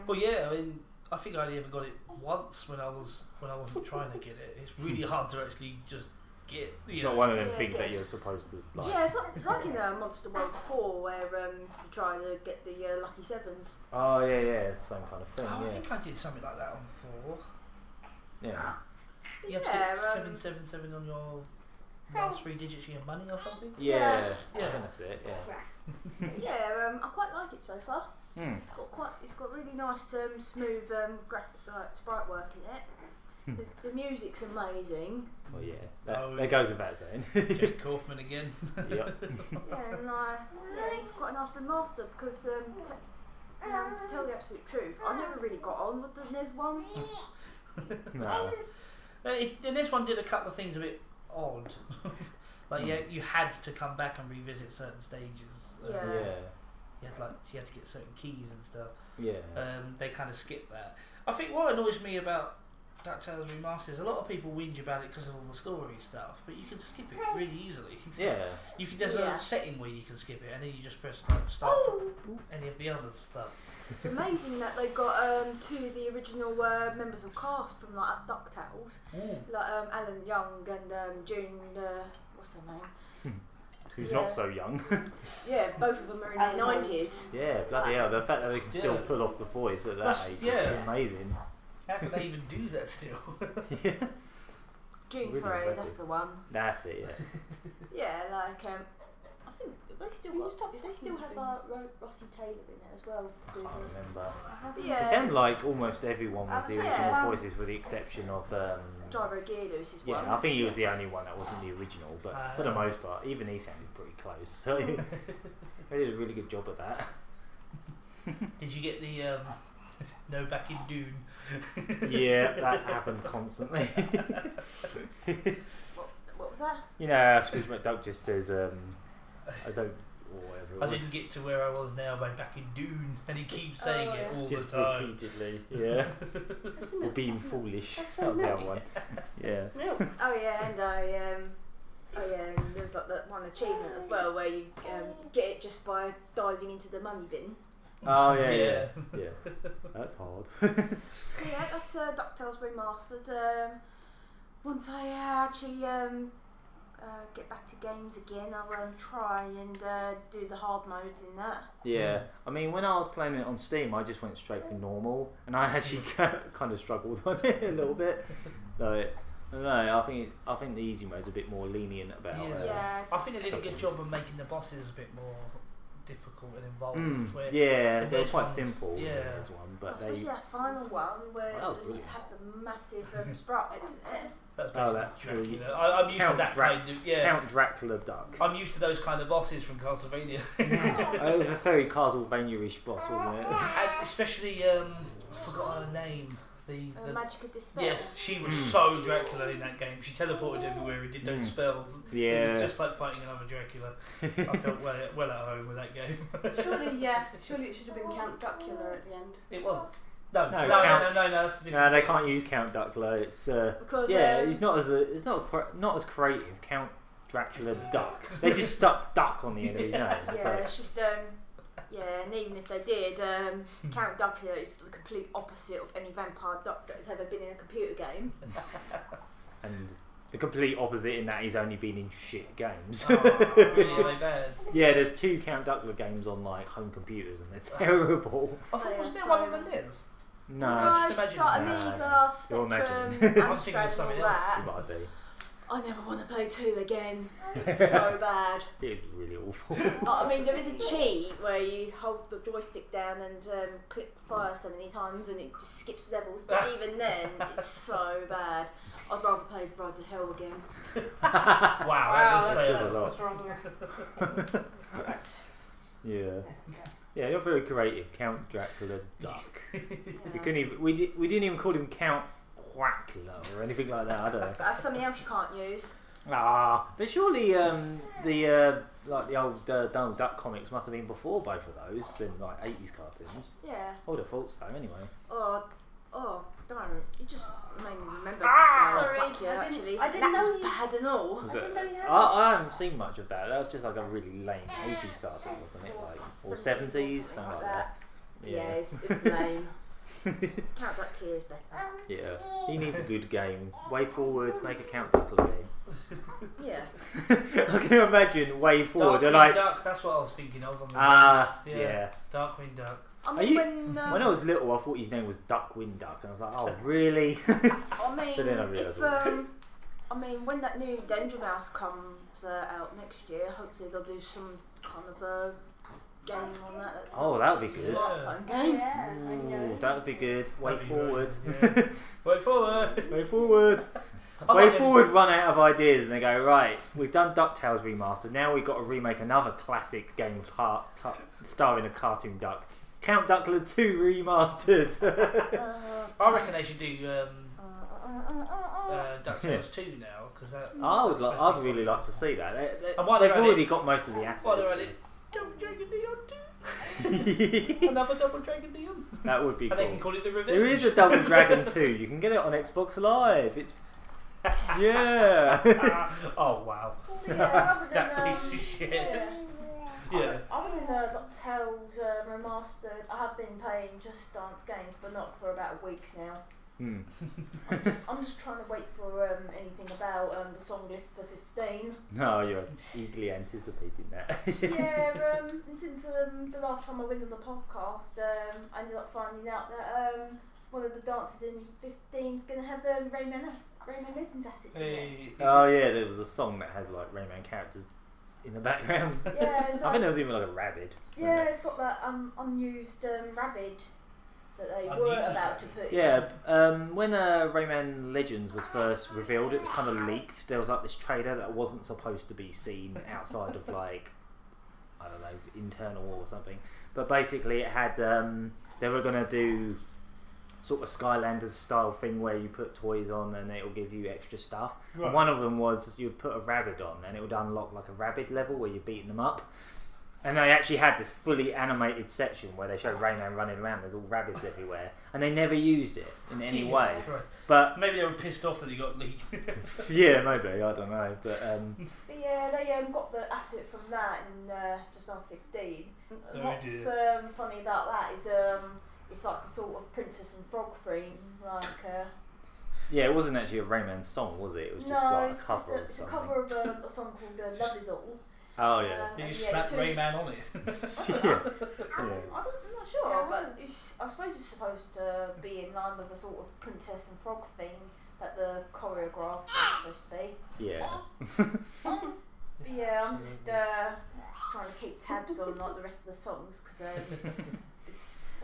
Speaker 1: Well, yeah, I mean, I think I only ever got it once when I wasn't trying to get it. It's really hard to actually just get.
Speaker 2: It's not one of them things that you're supposed to like.
Speaker 3: Yeah, it's like in Monster World 4 where you're trying to get the lucky 7s.
Speaker 2: Oh yeah, it's the same kind of thing.
Speaker 1: I think I did something like that on 4.
Speaker 2: Yeah.
Speaker 1: You have to get 777 on your last 3 digits of your money or something.
Speaker 2: Yeah. I think that's it. Yeah.
Speaker 3: Yeah, I quite like it so far.
Speaker 2: Mm.
Speaker 3: It's got really nice, smooth graphic, sprite work in it. The music's amazing.
Speaker 2: Well, yeah, that goes without saying.
Speaker 1: Jake Kaufman again.
Speaker 2: Yep.
Speaker 3: Yeah, and it's quite a nice remaster because to tell the absolute truth, I never really got on with the NES one.
Speaker 2: No.
Speaker 1: The NES one did a couple of things a bit odd. Like you had to come back and revisit certain stages. You had to get certain keys and stuff.
Speaker 2: Yeah.
Speaker 1: They kind of skipped that. I think what annoys me about Ducktales Remasters, a lot of people whinge about it because of all the story stuff, but you can skip it really easily.
Speaker 2: Yeah.
Speaker 1: There's a setting where you can skip it, and then you just press start from any of the other stuff.
Speaker 3: It's amazing that they got 2 of the original members of cast from like Ducktales, like Alan Young and June. What's her name?
Speaker 2: Who's not so young.
Speaker 3: Yeah, both of them are in their 90s.
Speaker 2: Yeah, bloody hell! The fact that they can still pull off the voice at that age is amazing.
Speaker 1: How can they even do that still?
Speaker 2: Yeah.
Speaker 3: June
Speaker 2: Really
Speaker 3: Frey,
Speaker 2: impressive.
Speaker 3: that's the one.
Speaker 2: That's it.
Speaker 3: Yeah, like I think they still have Rossi Taylor in it as well.
Speaker 2: I can't remember.
Speaker 3: Yeah.
Speaker 2: It sounded like almost everyone was the original voices, with the exception of.
Speaker 3: Gyro Gear Loose is one.
Speaker 2: Yeah, I think he was the only one that wasn't the original, but for the most part, even he sounded pretty close. So they did a really good job of that.
Speaker 1: Did you get the no back in Dune?
Speaker 2: Yeah, that happened constantly.
Speaker 3: What was that?
Speaker 2: You know, Scrooge McDuck just says, I don't, or whatever it was.
Speaker 1: I didn't get to where I was now by back in Dune, and he keeps saying it all
Speaker 2: just
Speaker 1: the time.
Speaker 2: Repeatedly, yeah. Or being foolish. That was the other one. Yeah.
Speaker 3: Oh yeah, and Oh yeah, and there's like that one achievement as well where you get it just by diving into the money bin.
Speaker 2: Oh yeah. That's hard.
Speaker 3: So yeah, that's Ducktales Remastered. Once I actually get back to games again, I'll try and do the hard modes in that.
Speaker 2: Yeah, I mean, when I was playing it on Steam, I just went straight for normal, and I actually kind of struggled on it a little bit. Like, I don't know. I think the easy mode's a bit more lenient about it.
Speaker 3: Yeah.
Speaker 1: I think they did a good job of making the bosses a bit more difficult and involved.
Speaker 2: They're quite simple.
Speaker 1: Yeah,
Speaker 2: as one, but
Speaker 3: especially that final one where you just have the massive sprites in it.
Speaker 1: That's basically Dracula. I'm used to that kind of
Speaker 2: Count Dracula Duck.
Speaker 1: I'm used to those kind of bosses from Castlevania.
Speaker 2: It was a very Castlevania-ish boss, wasn't it?
Speaker 1: And especially I forgot her name. The
Speaker 3: Magic Dispel.
Speaker 1: Yes, she was so Dracula in that game. She teleported everywhere and did those spells.
Speaker 2: Yeah.
Speaker 1: It was just like fighting another Dracula. I felt well at home with that game.
Speaker 4: Surely it should have been Count Dracula at the end.
Speaker 1: It was. No, that's different.
Speaker 2: No, they can't use Count Dracula. It's
Speaker 3: because,
Speaker 2: he's not as creative. Count Dracula Duck. They just stuck Duck on the end of his name.
Speaker 3: Yeah, it's just and even if they did, Count Dracula is the complete opposite of any vampire duck that has ever been in a computer game.
Speaker 2: And the complete opposite in that he's only been in shit games.
Speaker 1: Oh, really? Are they bad?
Speaker 2: Yeah, there's 2 Count Dracula games on like home computers and they're terrible.
Speaker 1: I thought was there one on the NES?
Speaker 2: No,
Speaker 3: it's like Amiga, Spectrum, Amstrad and all that.
Speaker 2: It might be.
Speaker 3: I never want to play 2 again. It's so bad.
Speaker 2: It's really awful.
Speaker 3: I mean, there is a cheat where you hold the joystick down and click fire so many times and it just skips levels, but even then, it's so bad. I'd rather play Ride to Hell again.
Speaker 1: Wow,
Speaker 4: that's
Speaker 1: a
Speaker 4: lot. Stronger.
Speaker 2: Yeah. Yeah, you're very creative. Count Dracula Duck. We didn't even call him Count Quackler or anything like that. I don't know.
Speaker 3: That's something else you can't use.
Speaker 2: But surely the old Donald Duck comics must have been before both of those, than like 80s cartoons.
Speaker 3: Yeah.
Speaker 2: I would have thought so anyway.
Speaker 3: Oh, don't. You just made me remember.
Speaker 4: Sorry,
Speaker 3: I didn't
Speaker 4: know
Speaker 3: know bad and all.
Speaker 2: I haven't seen much of that. That was just like a really lame 80s cartoon, wasn't it? Like, or 70s, something like that.
Speaker 3: Yeah, it's lame. Count Dracula is better.
Speaker 2: Yeah, he needs a good game. Way forward, make a Count Dracula game.
Speaker 3: Yeah.
Speaker 2: I can imagine way forward.
Speaker 1: Darkwing Duck, that's what I was thinking of.
Speaker 2: Yeah.
Speaker 1: Darkwing Duck.
Speaker 2: I mean, when I was little, I thought his name was Duckwind Duck, and I was like, "Oh, really?"
Speaker 3: I mean,
Speaker 2: but then I realised.
Speaker 3: When that new Danger Mouse comes out next year, hopefully they'll do some kind of game on that. That's
Speaker 2: that would be good.
Speaker 3: Yeah.
Speaker 2: That would be good. Way forward.
Speaker 1: Way forward.
Speaker 2: Way forward. Way forward run out of ideas and they go, right, we've done Ducktales remastered, now we've got to remake another classic game starring a cartoon duck. Count Dracula 2 remastered.
Speaker 1: I reckon they should do Ducktales 2 now. Cause
Speaker 2: I'd really like to see that. They've already got most of the assets.
Speaker 1: Double Dragon Neon 2. Another Double Dragon Neon.
Speaker 2: That would be cool.
Speaker 1: And they can call it the Revenge.
Speaker 2: There is a Double Dragon 2. You can get it on Xbox Live. It's
Speaker 1: oh wow.
Speaker 3: So yeah,
Speaker 1: that piece of shit. Yeah.
Speaker 3: Other than the Ducktales remastered, I have been playing Just Dance games, but not for about a week now. I'm just trying to wait for anything about the song list for 15.
Speaker 2: No, you're eagerly anticipating that.
Speaker 3: Yeah, and since the last time I went on the podcast, I ended up finding out that one of the dances in 15 is going to have Rayman Legends assets in it.
Speaker 2: Oh yeah, there was a song that has like Rayman characters in the background.
Speaker 3: Yeah,
Speaker 2: I think there was even like a rabbit.
Speaker 3: Yeah, it's got that unused rabbit that they were about to put in.
Speaker 2: Yeah, when Rayman Legends was first revealed, it was kind of leaked. There was like this trailer that wasn't supposed to be seen outside of like, I don't know, internal or something. But basically it had, they were going to do sort of Skylanders style thing where you put toys on and it will give you extra stuff. Right. And one of them was you'd put a rabbit on and it would unlock like a rabbit level where you're beating them up. And they actually had this fully animated section where they showed Rayman running around. There's all rabbits everywhere, and they never used it in any way.
Speaker 1: Christ.
Speaker 2: But
Speaker 1: maybe they were pissed off that he got leaked.
Speaker 2: yeah, maybe, I don't know. But
Speaker 3: yeah, they got the asset from that in just after 15. What's funny about that is it's like a sort of Princess and Frog theme, like.
Speaker 2: Yeah, it wasn't actually a Rayman song, was it? It was just like a cover of something.
Speaker 3: It's a cover of a song called Love Is All.
Speaker 2: Oh yeah.
Speaker 1: Did you slap Rayman on it?
Speaker 2: Yeah.
Speaker 3: I'm not sure, but I suppose it's supposed to be in line with the sort of Princess and Frog theme that the choreograph is supposed to be.
Speaker 2: Yeah.
Speaker 3: But yeah, I'm just trying to keep tabs on like the rest of the songs because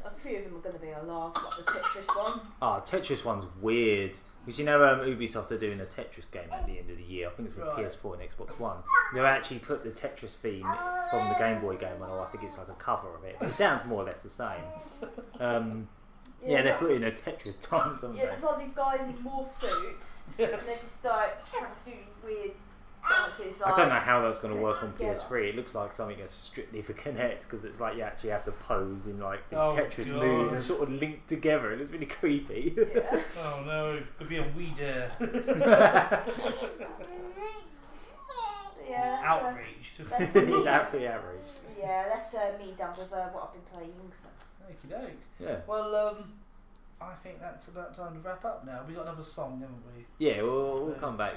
Speaker 3: a few of them are going to be a laugh, like the Tetris one.
Speaker 2: Oh, Tetris one's weird. Because you know Ubisoft are doing a Tetris game at the end of the year. I think it's for PS4 and Xbox One. They've actually put the Tetris theme from the Game Boy game on. I think it's like a cover of it. But it sounds more or less the same. Yeah, they're putting a Tetris dance on.
Speaker 3: Yeah, there's all these guys in morph suits, and they're just like trying to do these weird dances. Like,
Speaker 2: I don't know how that's going to work on PS3. It looks like something that's strictly for Kinect because it's like you actually have to pose in like the Tetris moves and sort of linked together. It looks really creepy.
Speaker 3: Yeah.
Speaker 1: Oh no, it'd be a Wii Dare.
Speaker 3: Yeah,
Speaker 1: outraged.
Speaker 2: It's absolutely outraged.
Speaker 3: Yeah, that's me done with what I've been playing. So.
Speaker 1: Okie doke.
Speaker 2: Yeah.
Speaker 1: Well, I think that's about time to wrap up now. We got another song, haven't we?
Speaker 2: Yeah, we'll come back.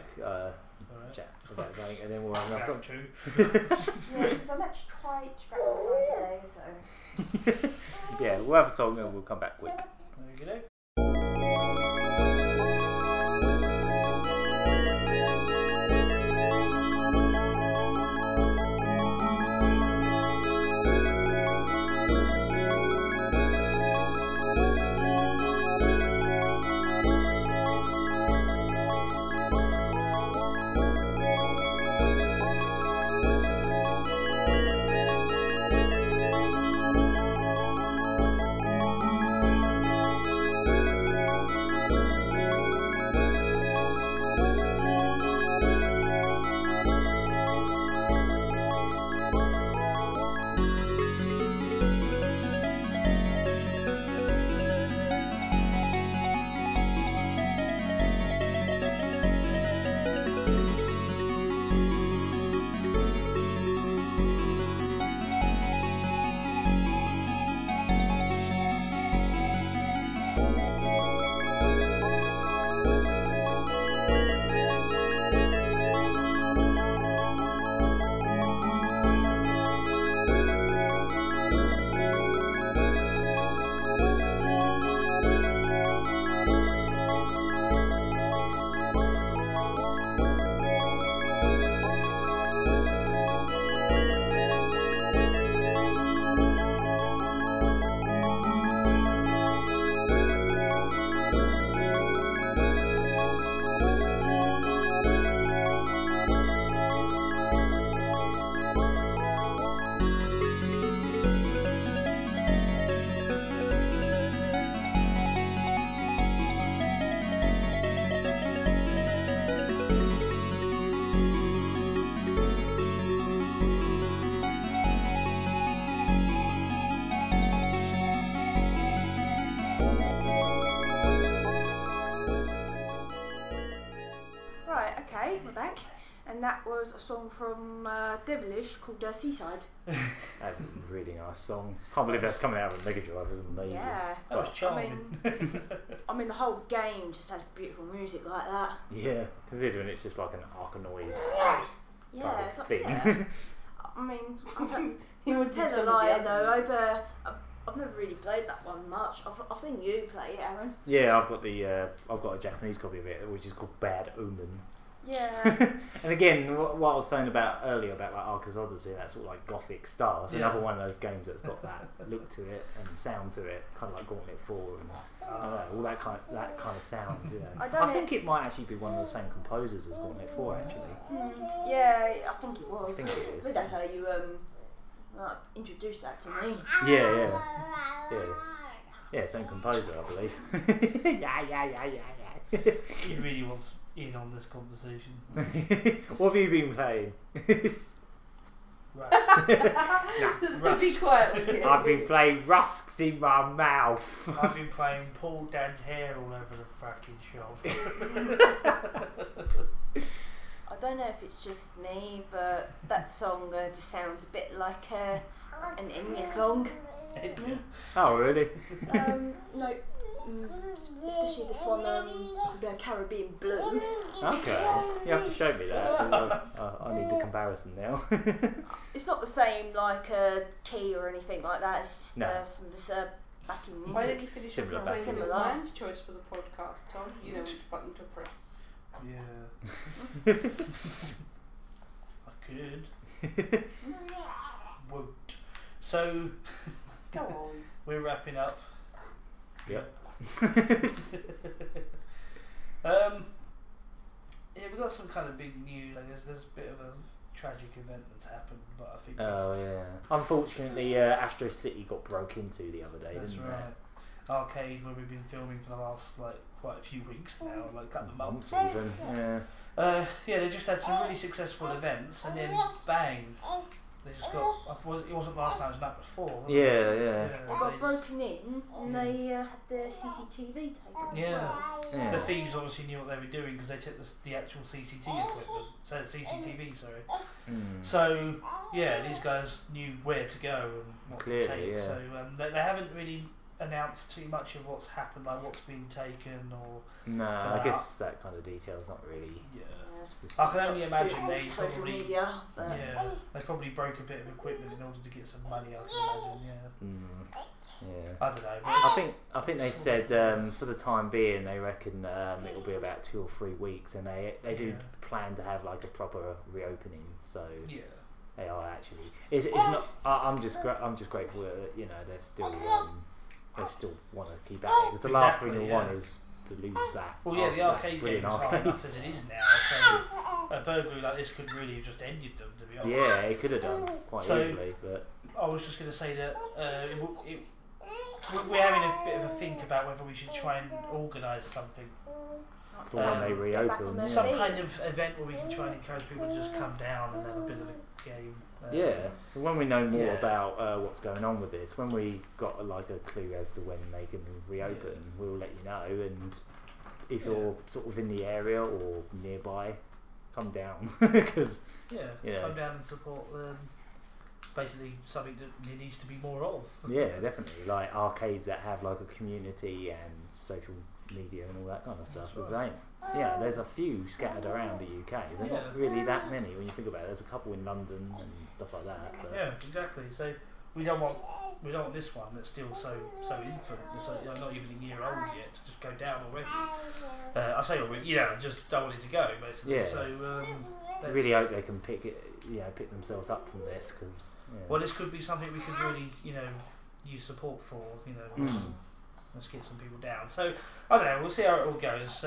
Speaker 2: Chat about something, and then we'll have another song.
Speaker 3: Yeah, because I'm actually quite scrapped today, so.
Speaker 2: Yeah, we'll have a song and we'll come back quick.
Speaker 1: Okie doke.
Speaker 3: And that was a song from Devilish called Seaside.
Speaker 2: That's a really nice song. Can't believe that's coming out of a Mega Drive. It's amazing.
Speaker 3: Yeah.
Speaker 1: That was charming.
Speaker 3: I mean, the whole game just has beautiful music like that.
Speaker 2: Yeah, considering it's just like an Arkanoid
Speaker 3: Yeah,
Speaker 2: kind of thing.
Speaker 3: Yeah. I mean, you would tell a lie though. I've never really played that one much. I've seen you play it, Aaron.
Speaker 2: Yeah, I've got a Japanese copy of it, which is called Bad Omen.
Speaker 3: Yeah.
Speaker 2: And again, what I was saying about earlier about like Arcus Odyssey, that sort of like gothic style. It's another one of those games that's got that look to it and sound to it, kind of like Gauntlet 4 and all that kind of sound. You know. I think it might actually be one of the same composers as Gauntlet 4 actually.
Speaker 3: Yeah, I think it was.
Speaker 2: I think it is.
Speaker 3: I think that's how you introduced that to me.
Speaker 2: Yeah, same composer, I believe.
Speaker 1: He really was in on this conversation.
Speaker 2: What have you been playing?
Speaker 4: Be quiet, will you?
Speaker 2: I've been playing Rusks in my mouth.
Speaker 1: I've been playing Paul Dad's hair all over the fucking shop.
Speaker 3: I don't know if it's just me, but that song just sounds a bit like an Enya song.
Speaker 2: Oh, really?
Speaker 3: No, especially this one, the Caribbean Blue.
Speaker 2: Okay, you have to show me that. 'Cause I need the comparison now.
Speaker 3: It's not the same like key or anything like that. It's just some backing music.
Speaker 4: Why don't you finish
Speaker 2: Similar
Speaker 4: off
Speaker 2: backing.
Speaker 4: with Ryan's choice for the podcast, Tom? You know which button to press.
Speaker 1: Yeah. I could. Won't. So,
Speaker 4: Go on.
Speaker 1: we're wrapping up.
Speaker 2: Yep.
Speaker 1: Yeah, we got some kind of big news. I guess there's a bit of a tragic event that's happened, but I think.
Speaker 2: Oh yeah. Unfortunately, Astro City got broke into the other day,
Speaker 1: That's
Speaker 2: didn't
Speaker 1: right. Arcade, where we've been filming for the last quite a few weeks now, like a couple of months.
Speaker 2: Even. Yeah.
Speaker 1: Yeah, they just had some really successful events, and then bang, they just got. It wasn't last time; it was that before. Wasn't it?
Speaker 2: Yeah.
Speaker 3: They got broken in and they had their CCTV taken as well.
Speaker 2: Yeah.
Speaker 1: The thieves obviously knew what they were doing because they took the actual CCTV equipment. Sorry. So yeah, these guys knew where to go and what to take.
Speaker 2: Yeah.
Speaker 1: So they haven't really announced too much of what's happened, like what's been taken or.
Speaker 2: No, I guess that kind of detail's not really.
Speaker 1: Yeah.
Speaker 2: Just-
Speaker 1: I can only imagine they
Speaker 3: social
Speaker 1: probably.
Speaker 3: media. But
Speaker 1: They probably broke a bit of equipment in order to get some money. I can imagine.
Speaker 2: Yeah.
Speaker 1: I don't know. But
Speaker 2: I think they said for the time being they reckon it'll be about 2 or 3 weeks, and they do plan to have like a proper reopening. So
Speaker 1: yeah.
Speaker 2: they are actually. It's not. I'm just grateful that they're still they still want to keep at it. Because the last thing you want is to lose that.
Speaker 1: Well, yeah, the arcade game is hard enough as it is now. So a burglary like this could really have just ended them, to be honest.
Speaker 2: Yeah, it could have done quite easily, but
Speaker 1: I was just going to say that we're having a bit of a think about whether we should try and organise something.
Speaker 2: for when they reopen.
Speaker 1: Some kind of event where we can try and encourage people to just come down and have a bit of a game.
Speaker 2: So when we know more about what's going on with this, when we got a clue as to when they can reopen, we'll let you know. And if you're sort of in the area or nearby, come down because
Speaker 1: come down and support basically something that there needs to be more of.
Speaker 2: Yeah, definitely. Like arcades that have like a community and social media and all that kind of stuff. Yeah, there's a few scattered around the UK. They're not really that many when you think about it. There's a couple in London and stuff like that. But
Speaker 1: yeah, exactly. So we don't want this one that's still so infant, it's not even a year old yet, to just go down already. I say already, just don't want it to go basically.
Speaker 2: Yeah.
Speaker 1: So
Speaker 2: I really hope they can pick themselves up from this because.
Speaker 1: Well, this could be something we could really use support for. Let's get some people down. So I don't know. We'll see how it all goes.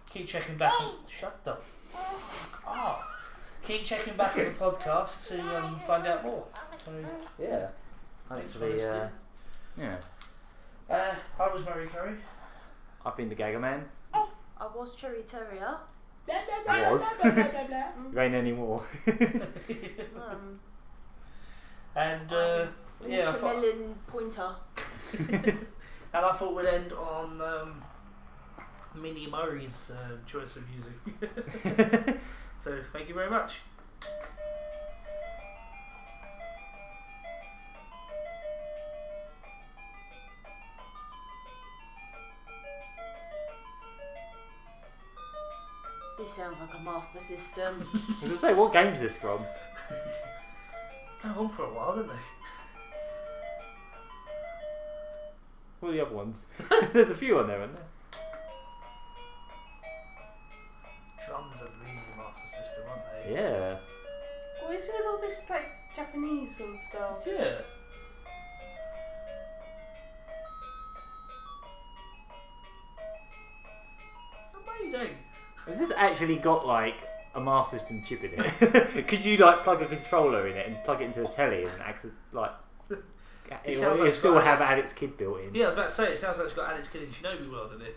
Speaker 1: Keep checking back. Shut the. Keep checking back on the podcast to find out more. So,
Speaker 2: hopefully.
Speaker 1: I was Murry Curry.
Speaker 2: I've been the Gagaman.
Speaker 3: I was Cherry Terrier.
Speaker 2: You ain't anymore.
Speaker 1: And
Speaker 3: Watermelon pointer.
Speaker 1: and I thought we'd end on Mini Murray's choice of music. So thank you very much.
Speaker 3: This sounds like a Master System.
Speaker 2: I was going to say, what game's this from?
Speaker 1: Go on for a while, didn't they?
Speaker 2: What are the other ones? There's a few on there, aren't there?
Speaker 1: Drums are really Master System, aren't they?
Speaker 2: Yeah.
Speaker 4: What is it with all this Japanese sort of stuff?
Speaker 1: Yeah. It's amazing.
Speaker 2: Has this actually got a Master System chip in it? Could you plug a controller in it and plug it into a telly and it'll still have Alex Kidd built in?
Speaker 1: Yeah, I was about to say, it sounds like it's got Alex Kidd in Shinobi World in it.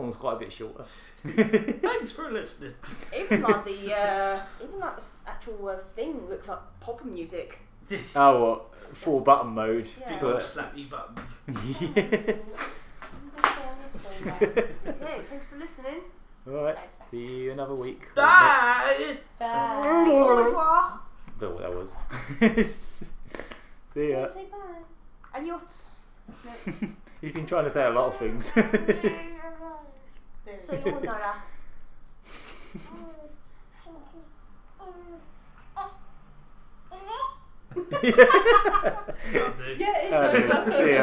Speaker 2: one's quite a bit shorter.
Speaker 1: Thanks for listening.
Speaker 3: Even like the actual thing looks like pop music.
Speaker 2: Oh, what? 4-button mode.
Speaker 3: Yeah.
Speaker 1: Big old slappy buttons.
Speaker 3: Okay, thanks for listening.
Speaker 2: Alright, see you another week.
Speaker 1: Bye!
Speaker 3: Au revoir.
Speaker 2: Don't know what that was. See ya.
Speaker 3: Say bye. Adios.
Speaker 2: He's been trying to say a lot of things.
Speaker 3: Sayonara.
Speaker 1: That'll do.
Speaker 4: Yeah, it's over.
Speaker 2: See ya.